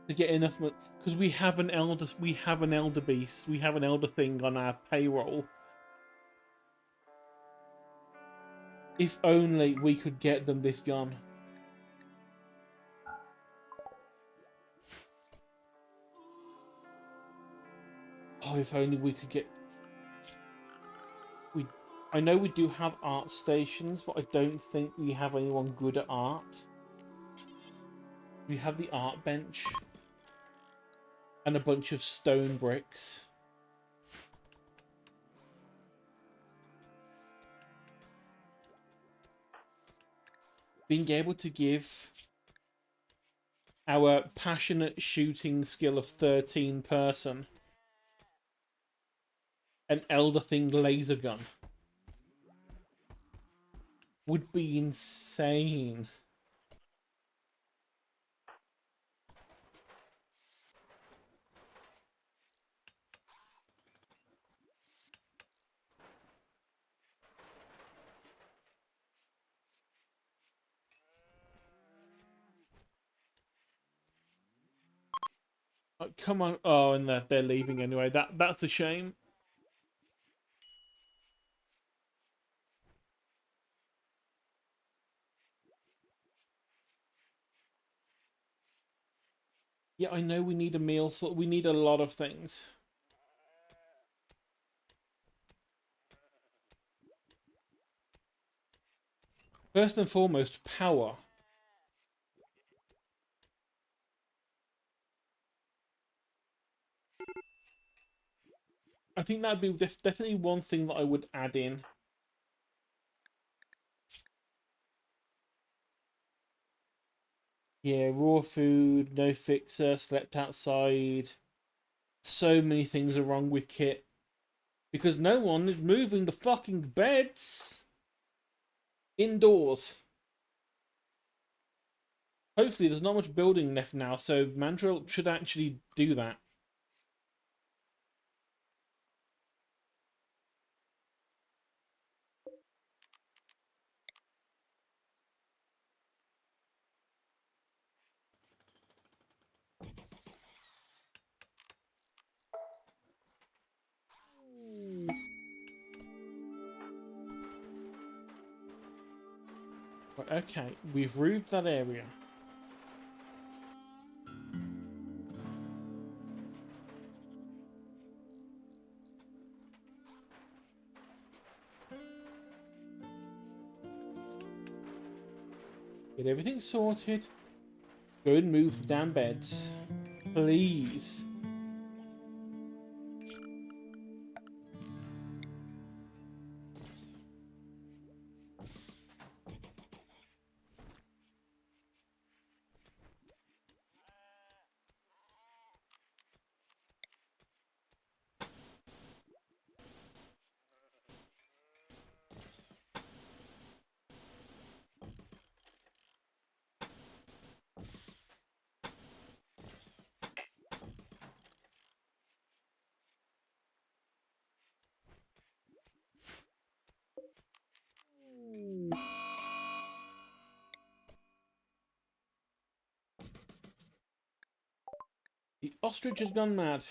to get enough money, because we have an elder beast, we have an elder thing on our payroll. If only we could get them this gun. Oh, if only we could get... I know we do have art stations, but I don't think we have anyone good at art. We have the art bench and a bunch of stone bricks. Being able to give our passionate shooting skill of 13 person an Elder Thing laser gun would be insane. Oh, come on. Oh, and they're leaving anyway. That's a shame. Yeah, I know we need a meal, so we need a lot of things. First and foremost, power. I think that'd be definitely one thing that I would add in. Yeah, raw food, no fixer, slept outside. So many things are wrong with Kit. Because no one is moving the fucking beds indoors. Hopefully there's not much building left now, so Mandrill should actually do that. Right, okay, we've roofed that area. Get everything sorted. Go and move the damn beds. Please. The ostrich has gone mad.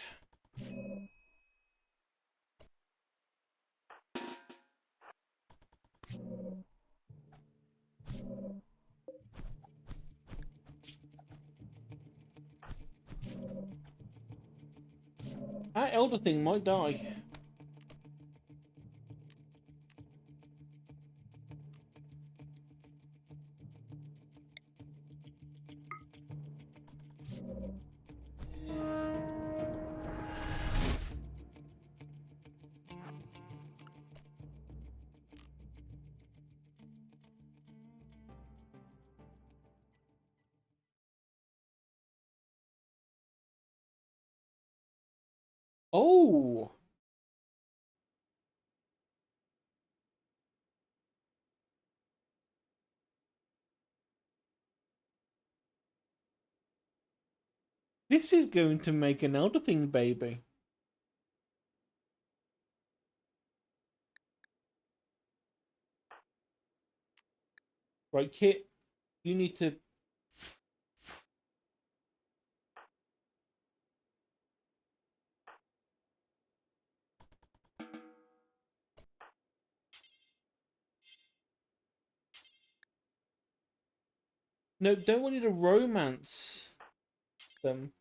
That elder thing might die. Oh! This is going to make an elder thing baby. Right, Kit, you need to... No, don't want you to romance them.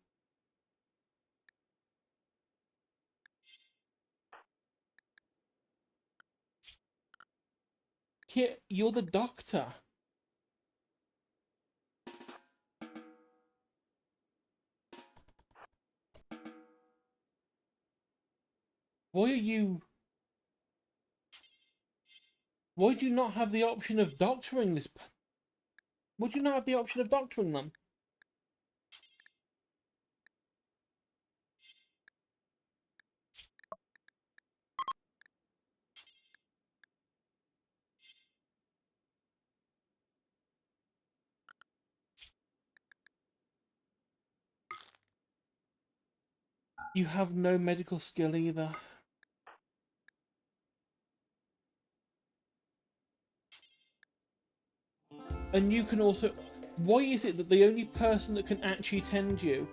Kit, you're the doctor. Why are you... Why do you not have the option of doctoring this... Why do you not have the option of doctoring them? You have no medical skill either. And you can also... Why is it that the only person that can actually tend you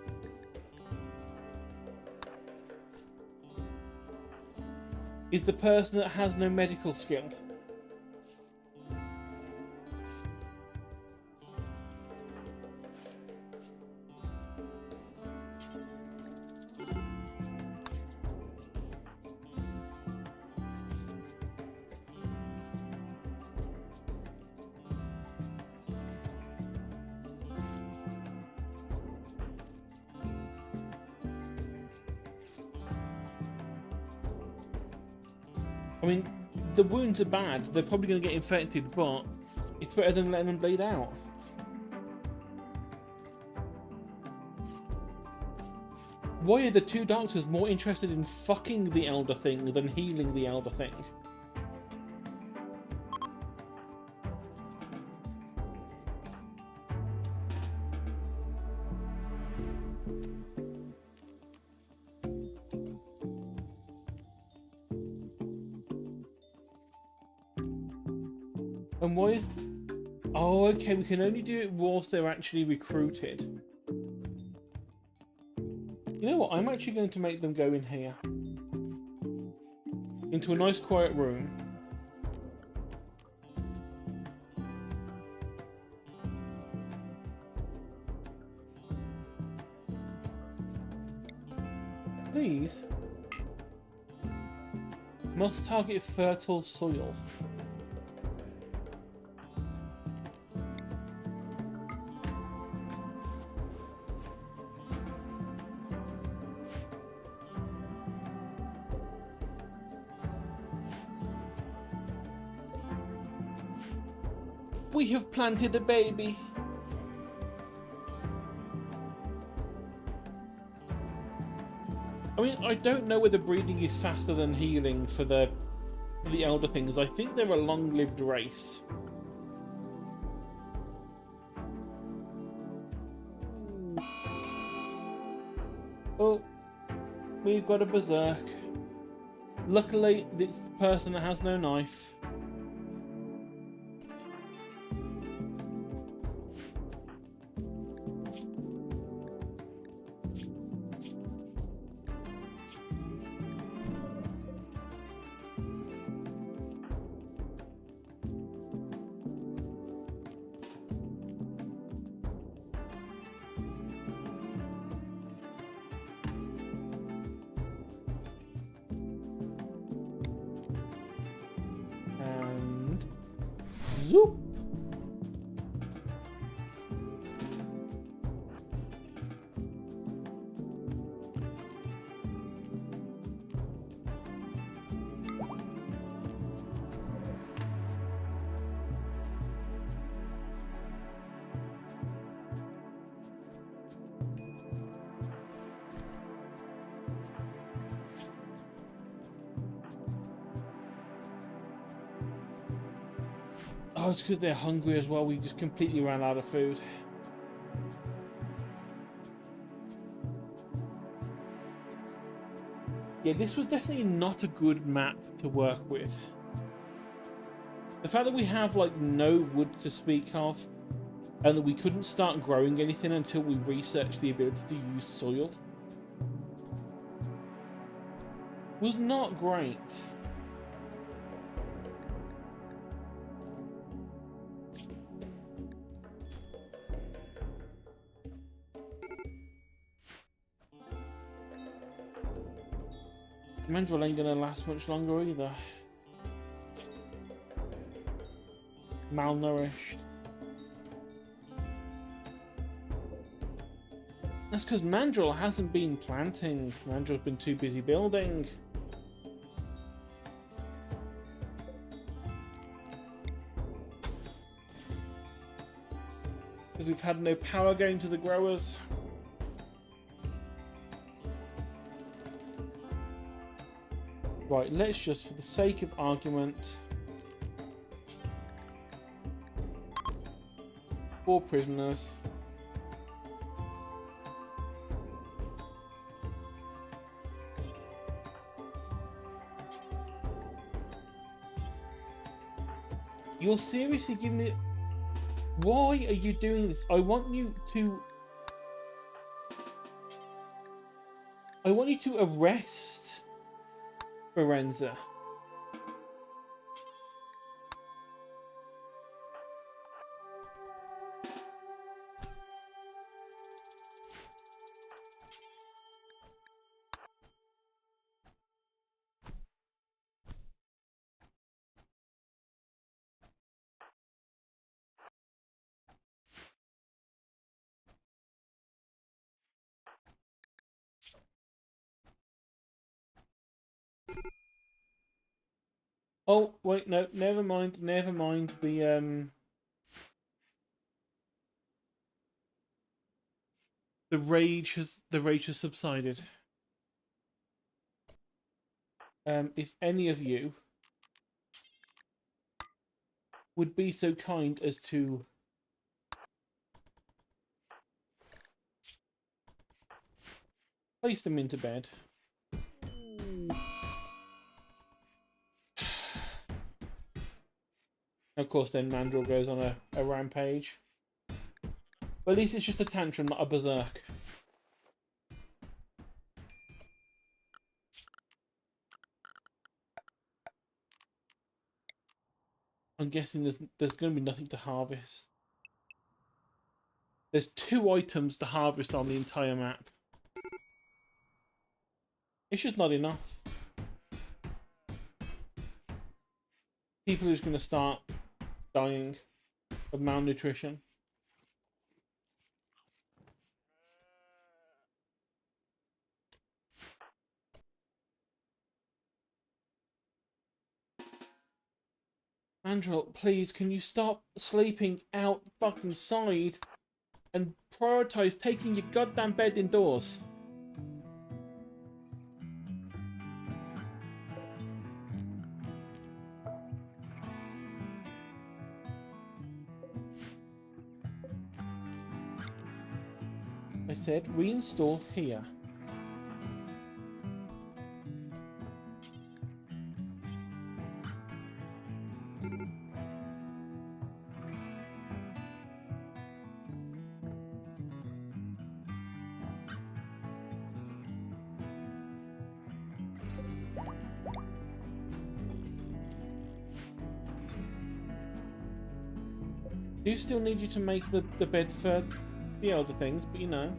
is the person that has no medical skill? I mean, the wounds are bad. They're probably going to get infected, but it's better than letting them bleed out. Why are the two doctors more interested in fucking the Elder Thing than healing the Elder Thing? And why is... Oh, okay, we can only do it whilst they're actually recruited. You know what? I'm actually going to make them go in here. Into a nice quiet room. Please. Must target fertile soil. We have planted a baby. I mean, I don't know whether breeding is faster than healing for the Elder Things. I think they're a long-lived race. Oh, we've got a berserk. Luckily, it's the person that has no knife. Zoop. Oh, it's because they're hungry as well. We just completely ran out of food. Yeah, this was definitely not a good map to work with. The fact that we have like no wood to speak of, and that we couldn't start growing anything until we researched the ability to use soil, was not great. Mandrill ain't gonna last much longer either. Malnourished. That's because Mandrill hasn't been planting. Mandrill's been too busy building. Because we've had no power going to the growers. Right, let's just, for the sake of argument, 4 prisoners. You're seriously giving me... Why are you doing this? I want you to arrest Forenza. Oh, wait, no, never mind. The rage has subsided. If any of you would be so kind as to place them into bed. Of course, then Mandrill goes on a rampage. But at least it's just a tantrum, not a berserk. I'm guessing there's going to be nothing to harvest. There's 2 items to harvest on the entire map. It's just not enough. People are just going to start dying of malnutrition. Mandrill, please, can you stop sleeping out fucking side and prioritize taking your goddamn bed indoors? I said reinstall here. Do still need you to make the bed for the other things, but you know.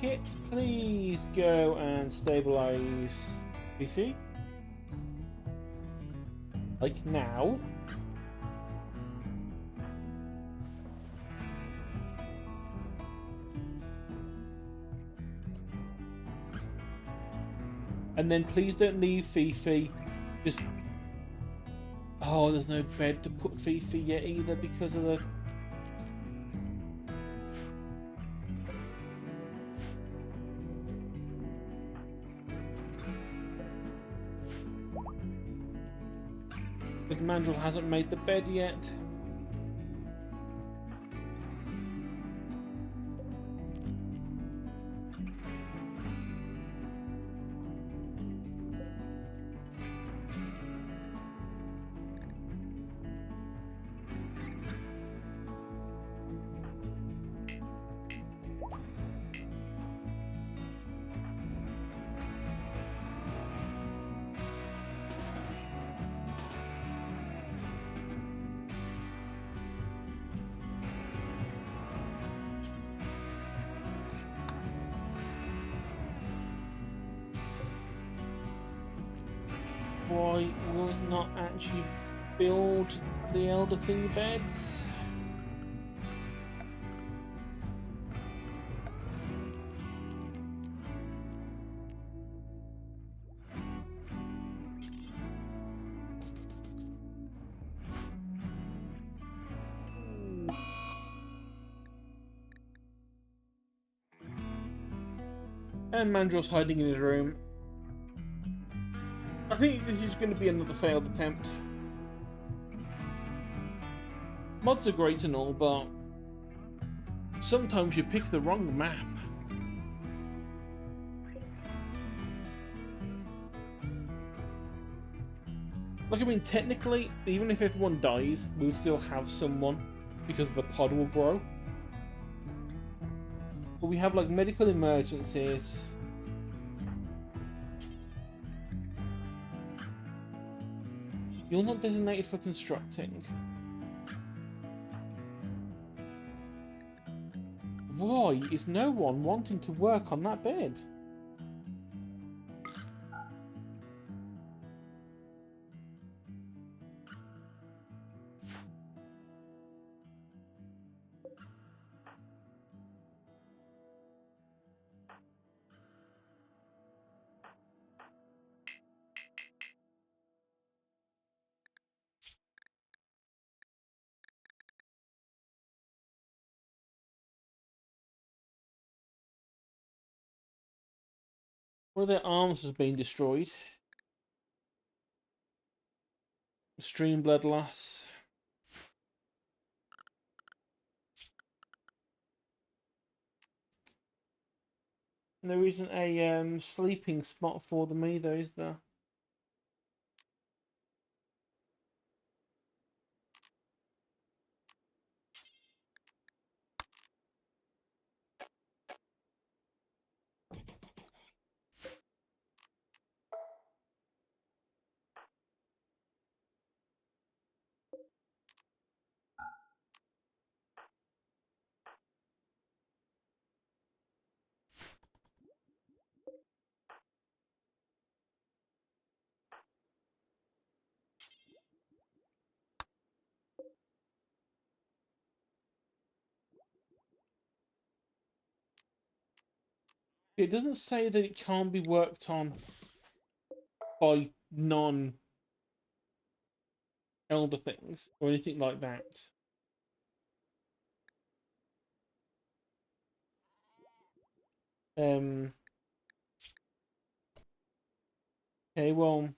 Kit, please go and stabilize PC. Like now. And then please don't leave Fifi. Just Oh, there's no bed to put Fifi yet either because of the... The Mandrill hasn't made the bed yet. Why will it not actually build the Elder Thing beds? And Mandrill's hiding in his room. I think this is going to be another failed attempt. Mods are great and all, but sometimes you pick the wrong map. Like, I mean, technically, even if everyone dies, we'll still have someone because the pod will grow. But we have, like, medical emergencies. You're not designated for constructing. Why is no one wanting to work on that bed? One of their arms has been destroyed. Extreme blood loss. And there isn't a sleeping spot for them either, is there? It doesn't say that it can't be worked on by non-elder things or anything like that. Okay, well,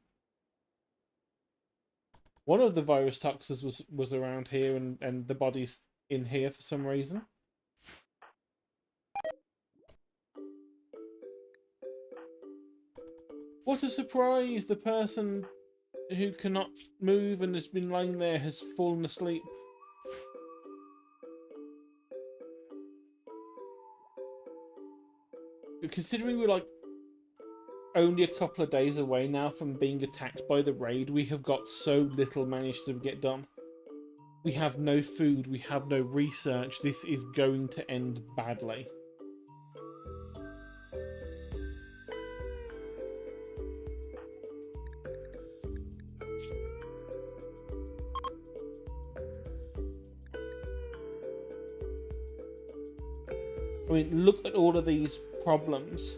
one of the virus toxins was around here, and the body's in here for some reason. What a surprise! The person who cannot move and has been lying there has fallen asleep. Considering we're like only a couple of days away now from being attacked by the raid, we have got so little managed to get done. We have no food, we have no research. This is going to end badly. I mean, look at all of these problems.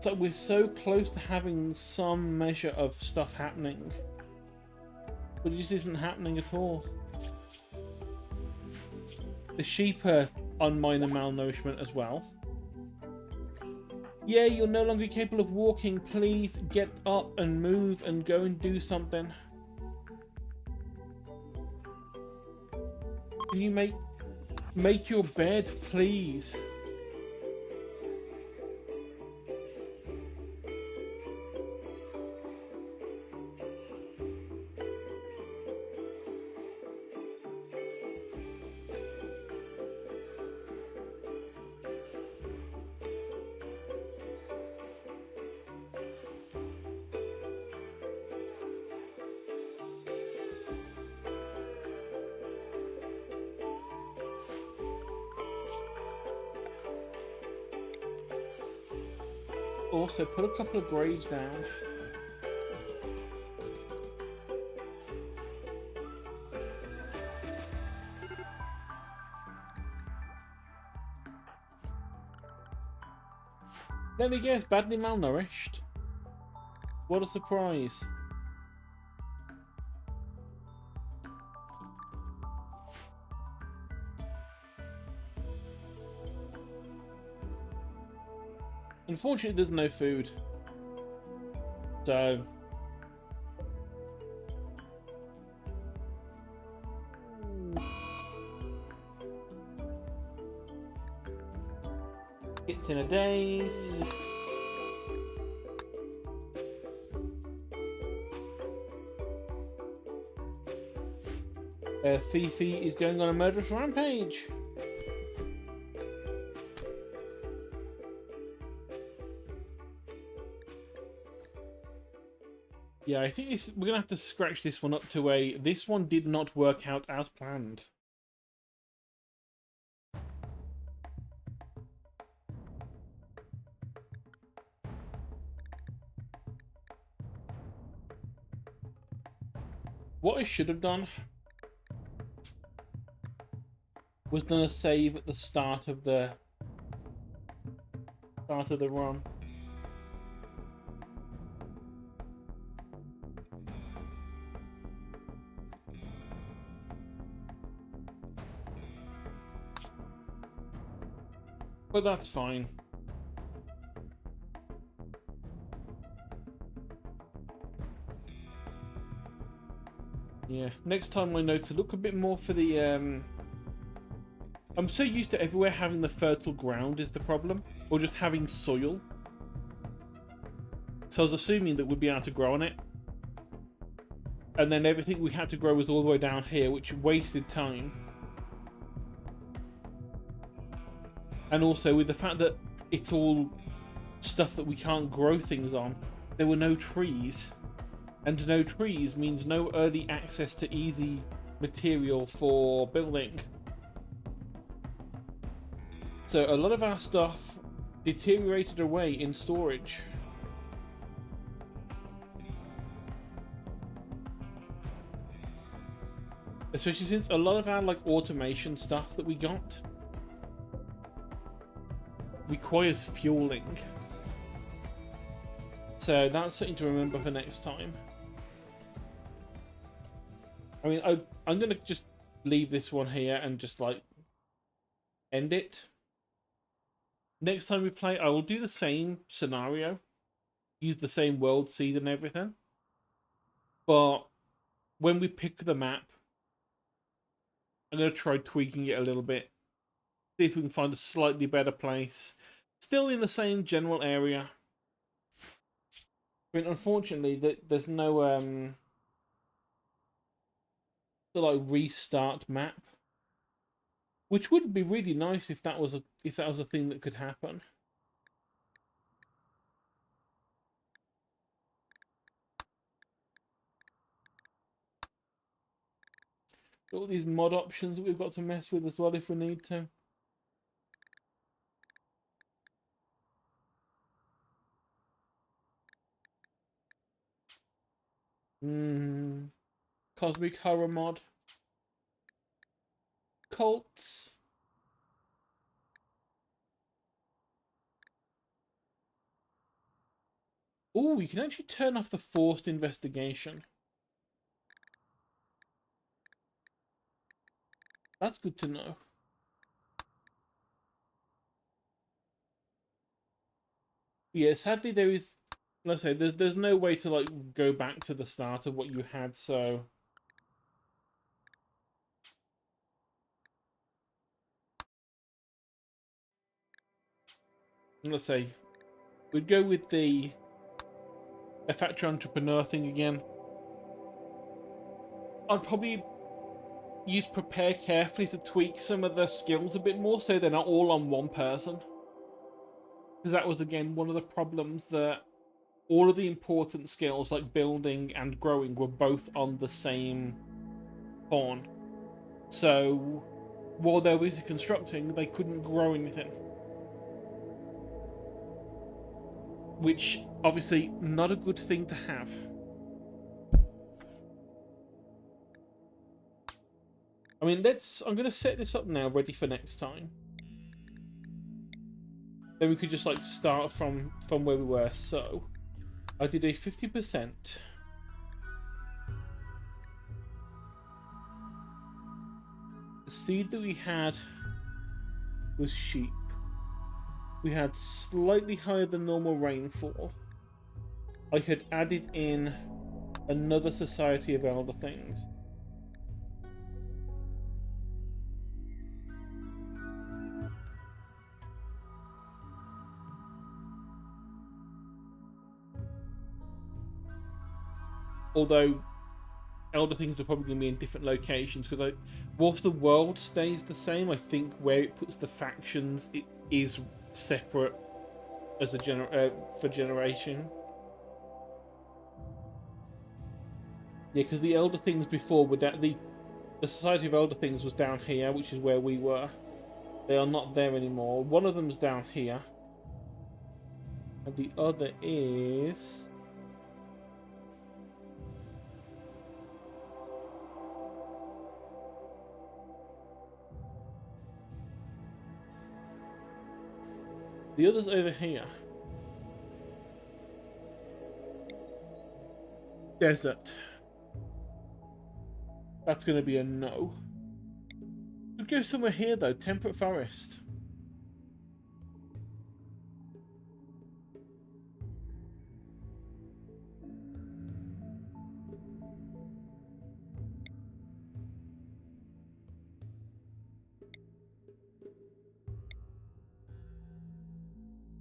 So we're so close to having some measure of stuff happening, but it just isn't happening at all. The sheep are on minor malnourishment as well. Yeah, you're no longer capable of walking. Please get up and move and go and do something. Can you make your bed, please? Also, put a couple of graves down. Let me guess, badly malnourished. What a surprise. Unfortunately, there's no food. So... it's in a daze. Fifi is going on a murderous rampage. Yeah, I think we're gonna have to scratch this one up to a. This one did not work out as planned. What I should have done was done a save at the start of the run. But that's fine. Yeah, next time I know to look a bit more for the I'm so used to everywhere having the fertile ground is the problem, or just having soil. So I was assuming that we'd be able to grow on it. And then everything we had to grow was all the way down here, which wasted time. And also with the fact that it's all stuff that we can't grow things on, there were no trees. And no trees means no early access to easy material for building. So a lot of our stuff deteriorated away in storage. Especially since a lot of our like automation stuff that we got requires fueling. So that's something to remember for next time. I mean, I'm going to just leave this one here and just like end it. Next time we play, I will do the same scenario. Use the same world seed and everything. But when we pick the map, I'm going to try tweaking it a little bit. See if we can find a slightly better place. Still in the same general area. I mean, unfortunately, there's no like restart map, which would be really nice if that was a thing that could happen. All these mod options that we've got to mess with as well if we need to. Cosmic horror mod. Cults. Oh, you can actually turn off the forced investigation. That's good to know. Yeah, sadly there is, let's say, there's no way to like go back to the start of what you had, so let's say we'd go with the a factory entrepreneur thing again. I'd probably use prepare carefully to tweak some of the skills a bit more so they're not all on one person. Because that was again one of the problems, that all of the important skills like building and growing were both on the same pawn. So while they were busy constructing, they couldn't grow anything. Which obviously not a good thing to have. I mean, I'm gonna set this up now, ready for next time. Then we could just like start from where we were. So I did a 50%. The seed that we had was sheep. We had slightly higher than normal rainfall. I had added in another Society of Elder things. Although Elder things are probably going to be in different locations, because whilst the world stays the same, I think where it puts the factions, it is separate as a for generation. Yeah, because the Elder things before were that the Society of Elder things was down here, which is where we were. They are not there anymore. One of them's down here, and the other is. The other's over here. Desert. That's going to be a no. Could go somewhere here though. Temperate forest.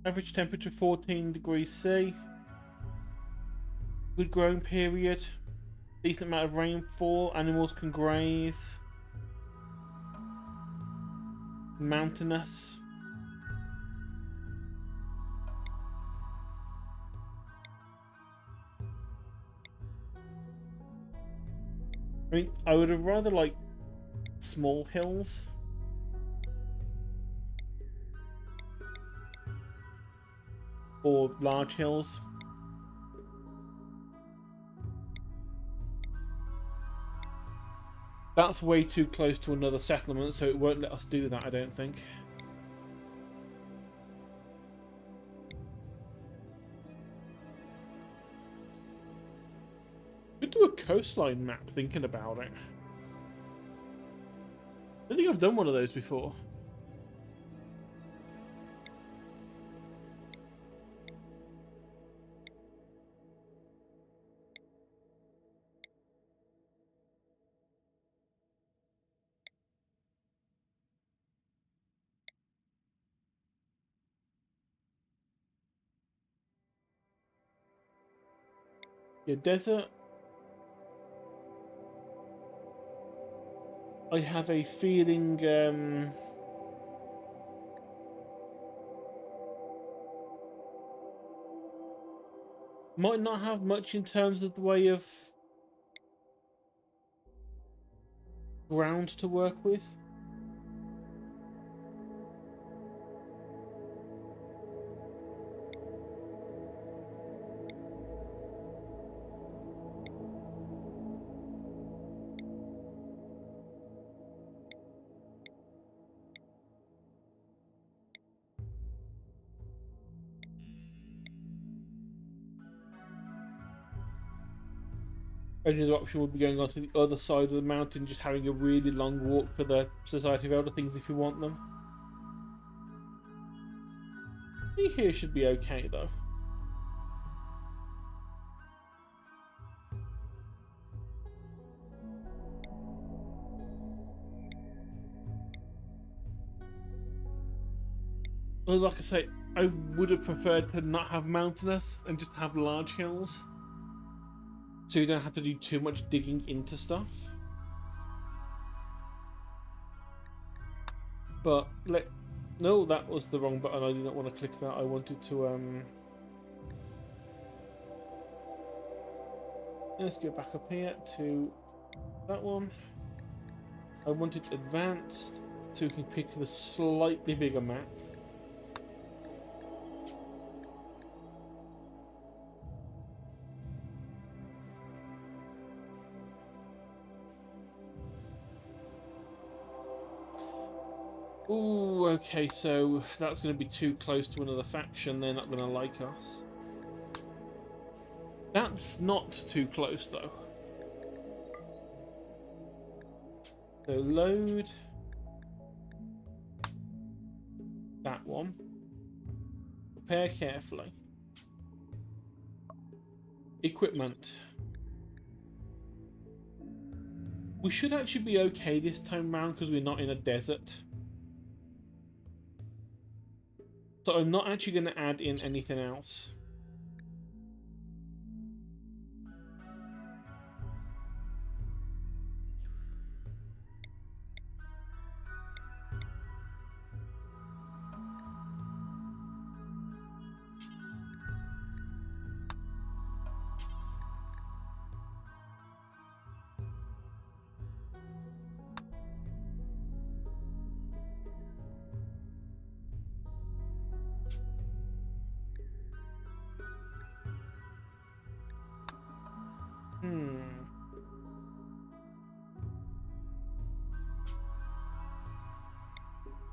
Average temperature 14 degrees C. Good growing period. Decent amount of rainfall. Animals can graze. Mountainous. I mean, I would have rather like small hills. Or large hills. That's way too close to another settlement, so it won't let us do that, I don't think. Could do a coastline map, thinking about it. I don't think I've done one of those before. Yeah, desert. I have a feeling might not have much in terms of the way of ground to work with. Only other option would be going on to the other side of the mountain, just having a really long walk for the Society of Elder Things if you want them. I think here should be okay though. Well, like I say, I would have preferred to not have mountainous and just have large hills, so you don't have to do too much digging into stuff. But no, that was the wrong button. I did not want to click that. I wanted to let's go back up here to that one. I wanted advanced, so we can pick the slightly bigger map. Ooh, okay, so that's going to be too close to another faction. They're not going to like us. That's not too close, though. So load that one. Prepare carefully. Equipment. We should actually be okay this time round because we're not in a desert. So I'm not actually going to add in anything else.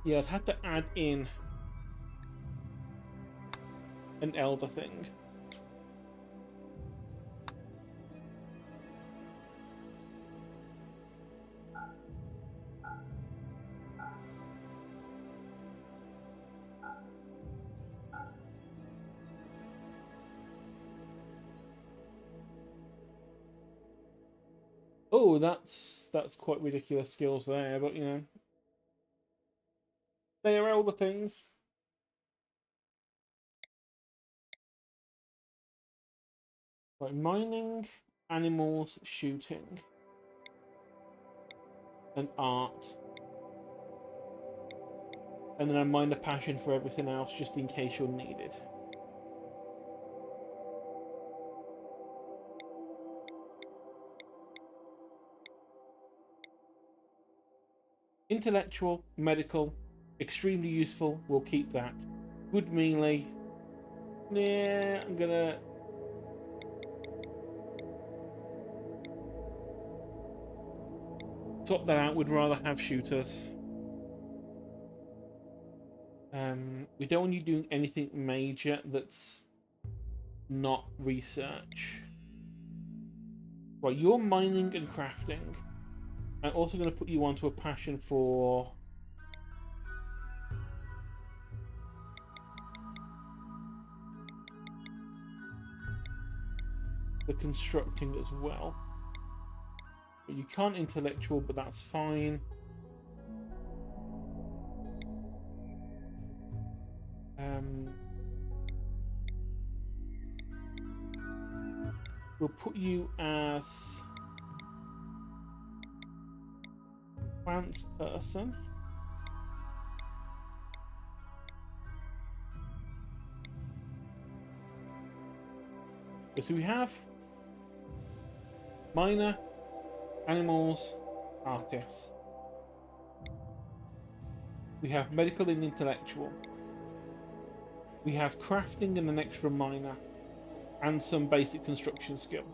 Yeah, I'd have to add in an elder thing. Oh, that's quite ridiculous skills there, but you know, they are elder things. Like mining, animals, shooting, and art. And then I mine a passion for everything else just in case you're needed. Intellectual, medical, extremely useful, we'll keep that. Good melee. Yeah, I'm gonna... swap that out, would rather have shooters. We don't want you doing anything major that's not research. Right, you're mining and crafting. I'm also going to put you onto a passion for... the constructing as well. But you can't intellectual, but that's fine. We'll put you as plants person. So we have miner, animals, artist. We have medical and intellectual. We have crafting and an extra miner. And some basic construction skill.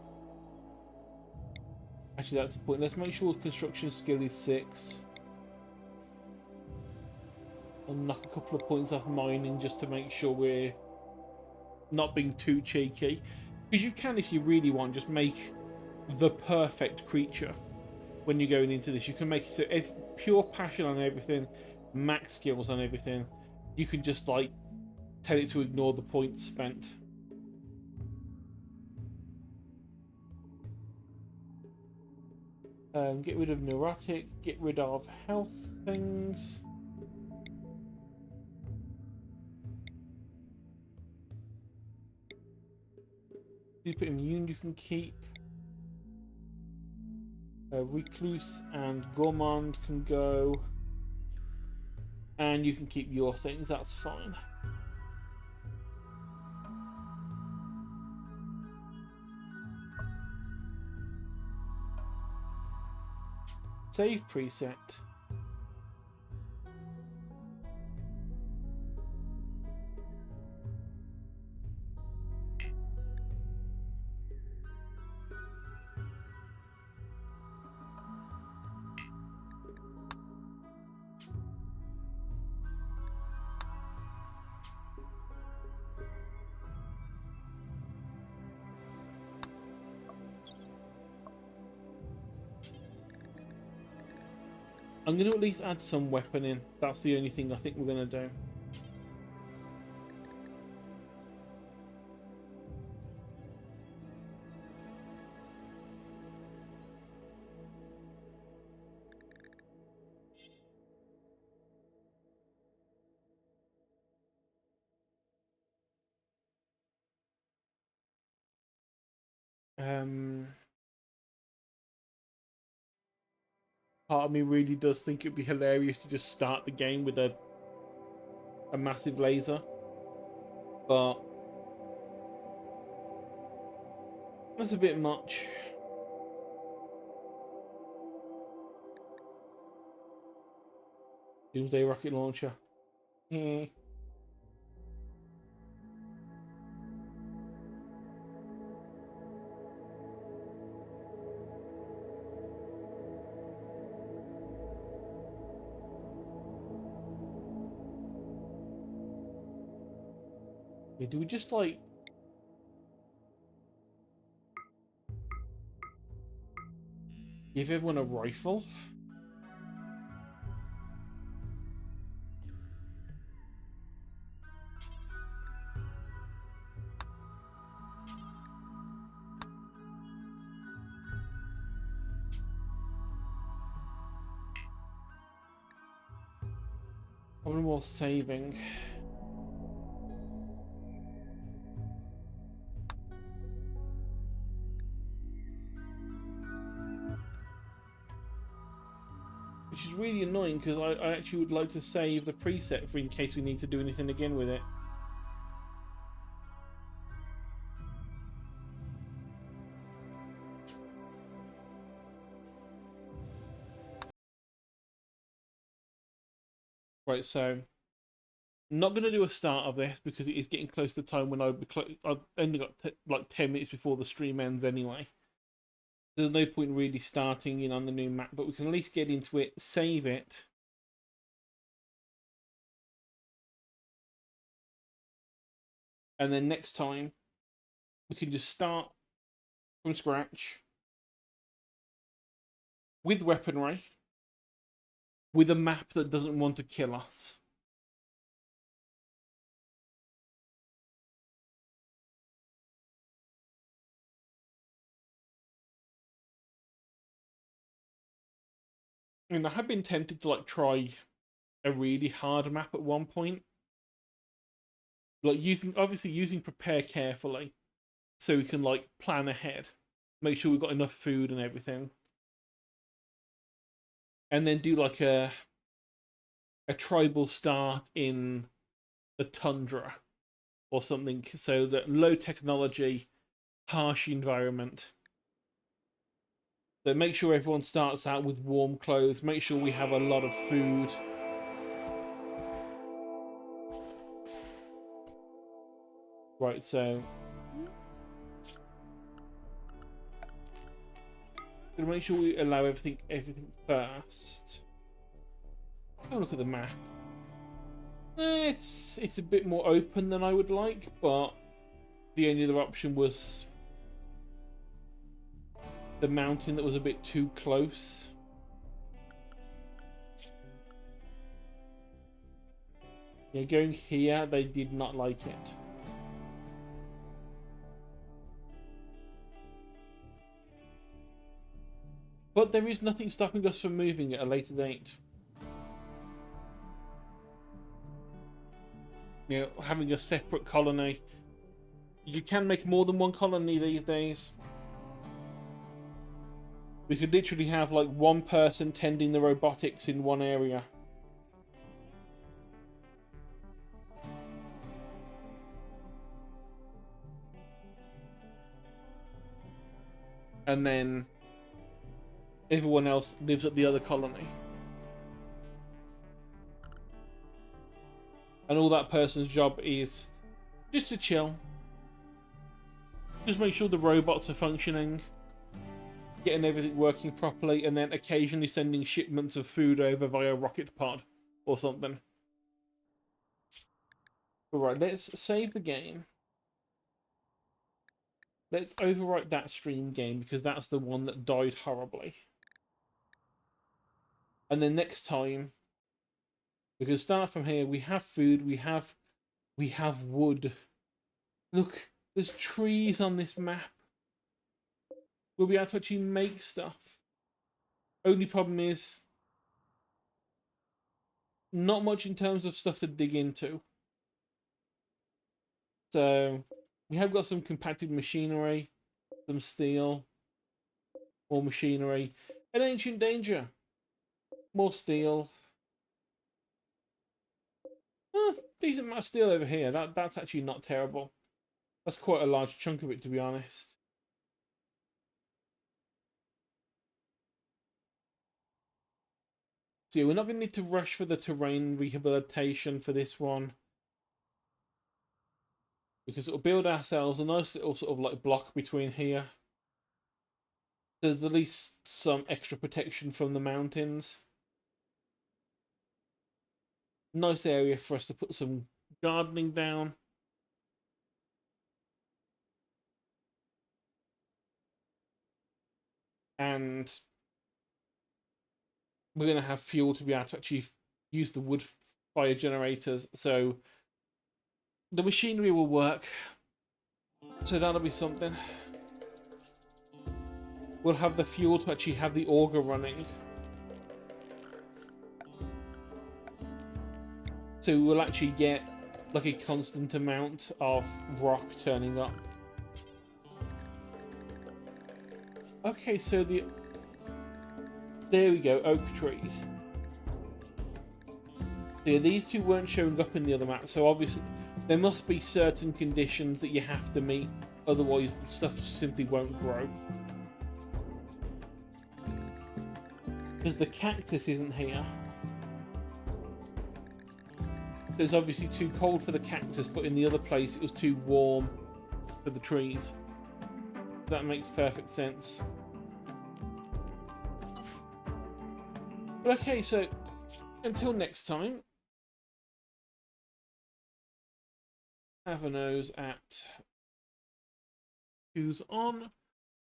Actually, that's the point. Let's make sure construction skill is 6. And knock a couple of points off mining just to make sure we're not being too cheeky. Because you can, if you really want, just make the perfect creature when you're going into this. You can make it so if pure passion on everything, max skills on everything, you can just like tell it to ignore the points spent. Get rid of neurotic, get rid of health things. Super immune you can keep. Recluse and gourmand can go. And you can keep your things, that's fine. Save preset. I'm going to at least add some weapon in. That's the only thing I think we're going to do. Part of me really does think it'd be hilarious to just start the game with a massive laser. But that's a bit much. Doomsday rocket launcher. Yeah. Do we just like give everyone a rifle? Probably more saving. Which is really annoying because I actually would like to save the preset for in case we need to do anything again with it. Right, so I'm not going to do a start of this because it is getting close to the time when I've only got like 10 minutes before the stream ends anyway. There's no point really starting in on the new map, but we can at least get into it, save it. And then next time, we can just start from scratch with weaponry, with a map that doesn't want to kill us. I mean, I have been tempted to like try a really hard map at one point. Like obviously using prepare carefully so we can like plan ahead. Make sure we've got enough food and everything. And then do like a tribal start in the tundra or something, so that low technology, harsh environment. So make sure everyone starts out with warm clothes, make sure we have a lot of food. Right, so gonna make sure we allow everything first. Have a look at the map. It's a bit more open than I would like, but the only other option was the mountain that was a bit too close. Yeah, going here, they did not like it. But there is nothing stopping us from moving at a later date. You know, having a separate colony. You can make more than one colony these days. We could literally have like one person tending the robotics in one area. And then everyone else lives at the other colony. And all that person's job is just to chill. Just make sure the robots are functioning. Getting everything working properly. And then occasionally sending shipments of food over via rocket pod or something. Alright, let's save the game. Let's overwrite that stream game because that's the one that died horribly. And then next time, we can start from here. We have food. We have wood. Look, there's trees on this map. We'll be able to actually make stuff. Only problem is not much in terms of stuff to dig into. So we have got some compacted machinery, some steel, more machinery, an ancient danger, more steel. Decent amount of steel over here. That's actually not terrible. That's quite a large chunk of it, to be honest. So yeah, we're not going to need to rush for the terrain rehabilitation for this one. Because it'll build ourselves a nice little sort of like block between here. There's at least some extra protection from the mountains. Nice area for us to put some gardening down. And we're going to have fuel to be able to actually use the wood fire generators. So the machinery will work. So that'll be something. We'll have the fuel to actually have the auger running. So we'll actually get like a constant amount of rock turning up. Okay, so there we go, oak trees. So yeah, these two weren't showing up in the other map, so obviously there must be certain conditions that you have to meet, otherwise the stuff simply won't grow. Because the cactus isn't here. It's obviously too cold for the cactus, but in the other place it was too warm for the trees. That makes perfect sense. But okay, so until next time, have a nose at who's on.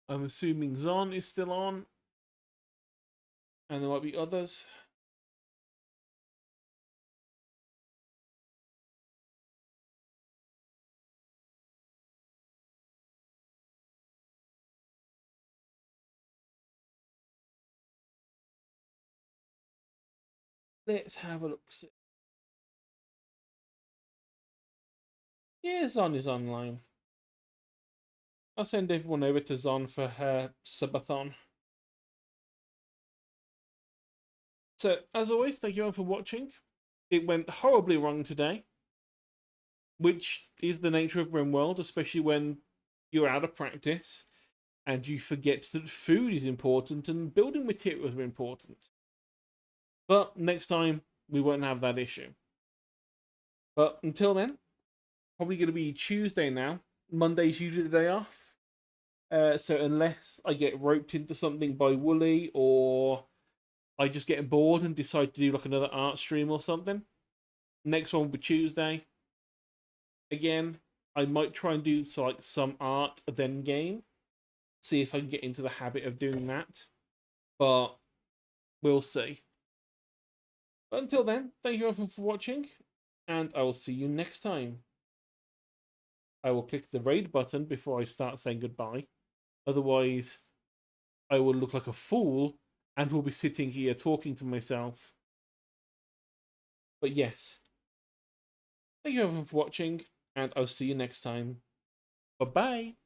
I'm assuming Zon is still on, and there might be others. Let's have a look. Yeah, Zon is online. I'll send everyone over to Zon for her subathon. So, as always, thank you all for watching. It went horribly wrong today, which is the nature of Rimworld, especially when you're out of practice and you forget that food is important and building materials are important. But next time, we won't have that issue. But until then, probably going to be Tuesday now. Monday's usually the day off. So unless I get roped into something by Wooly or I just get bored and decide to do like another art stream or something, next one will be Tuesday. Again, I might try and do like some art then game. see if I can get into the habit of doing that. But we'll see. But until then, thank you everyone for watching, and I will see you next time. I will click the raid button before I start saying goodbye. Otherwise, I will look like a fool and will be sitting here talking to myself. But yes, thank you everyone for watching, and I'll see you next time. Bye-bye.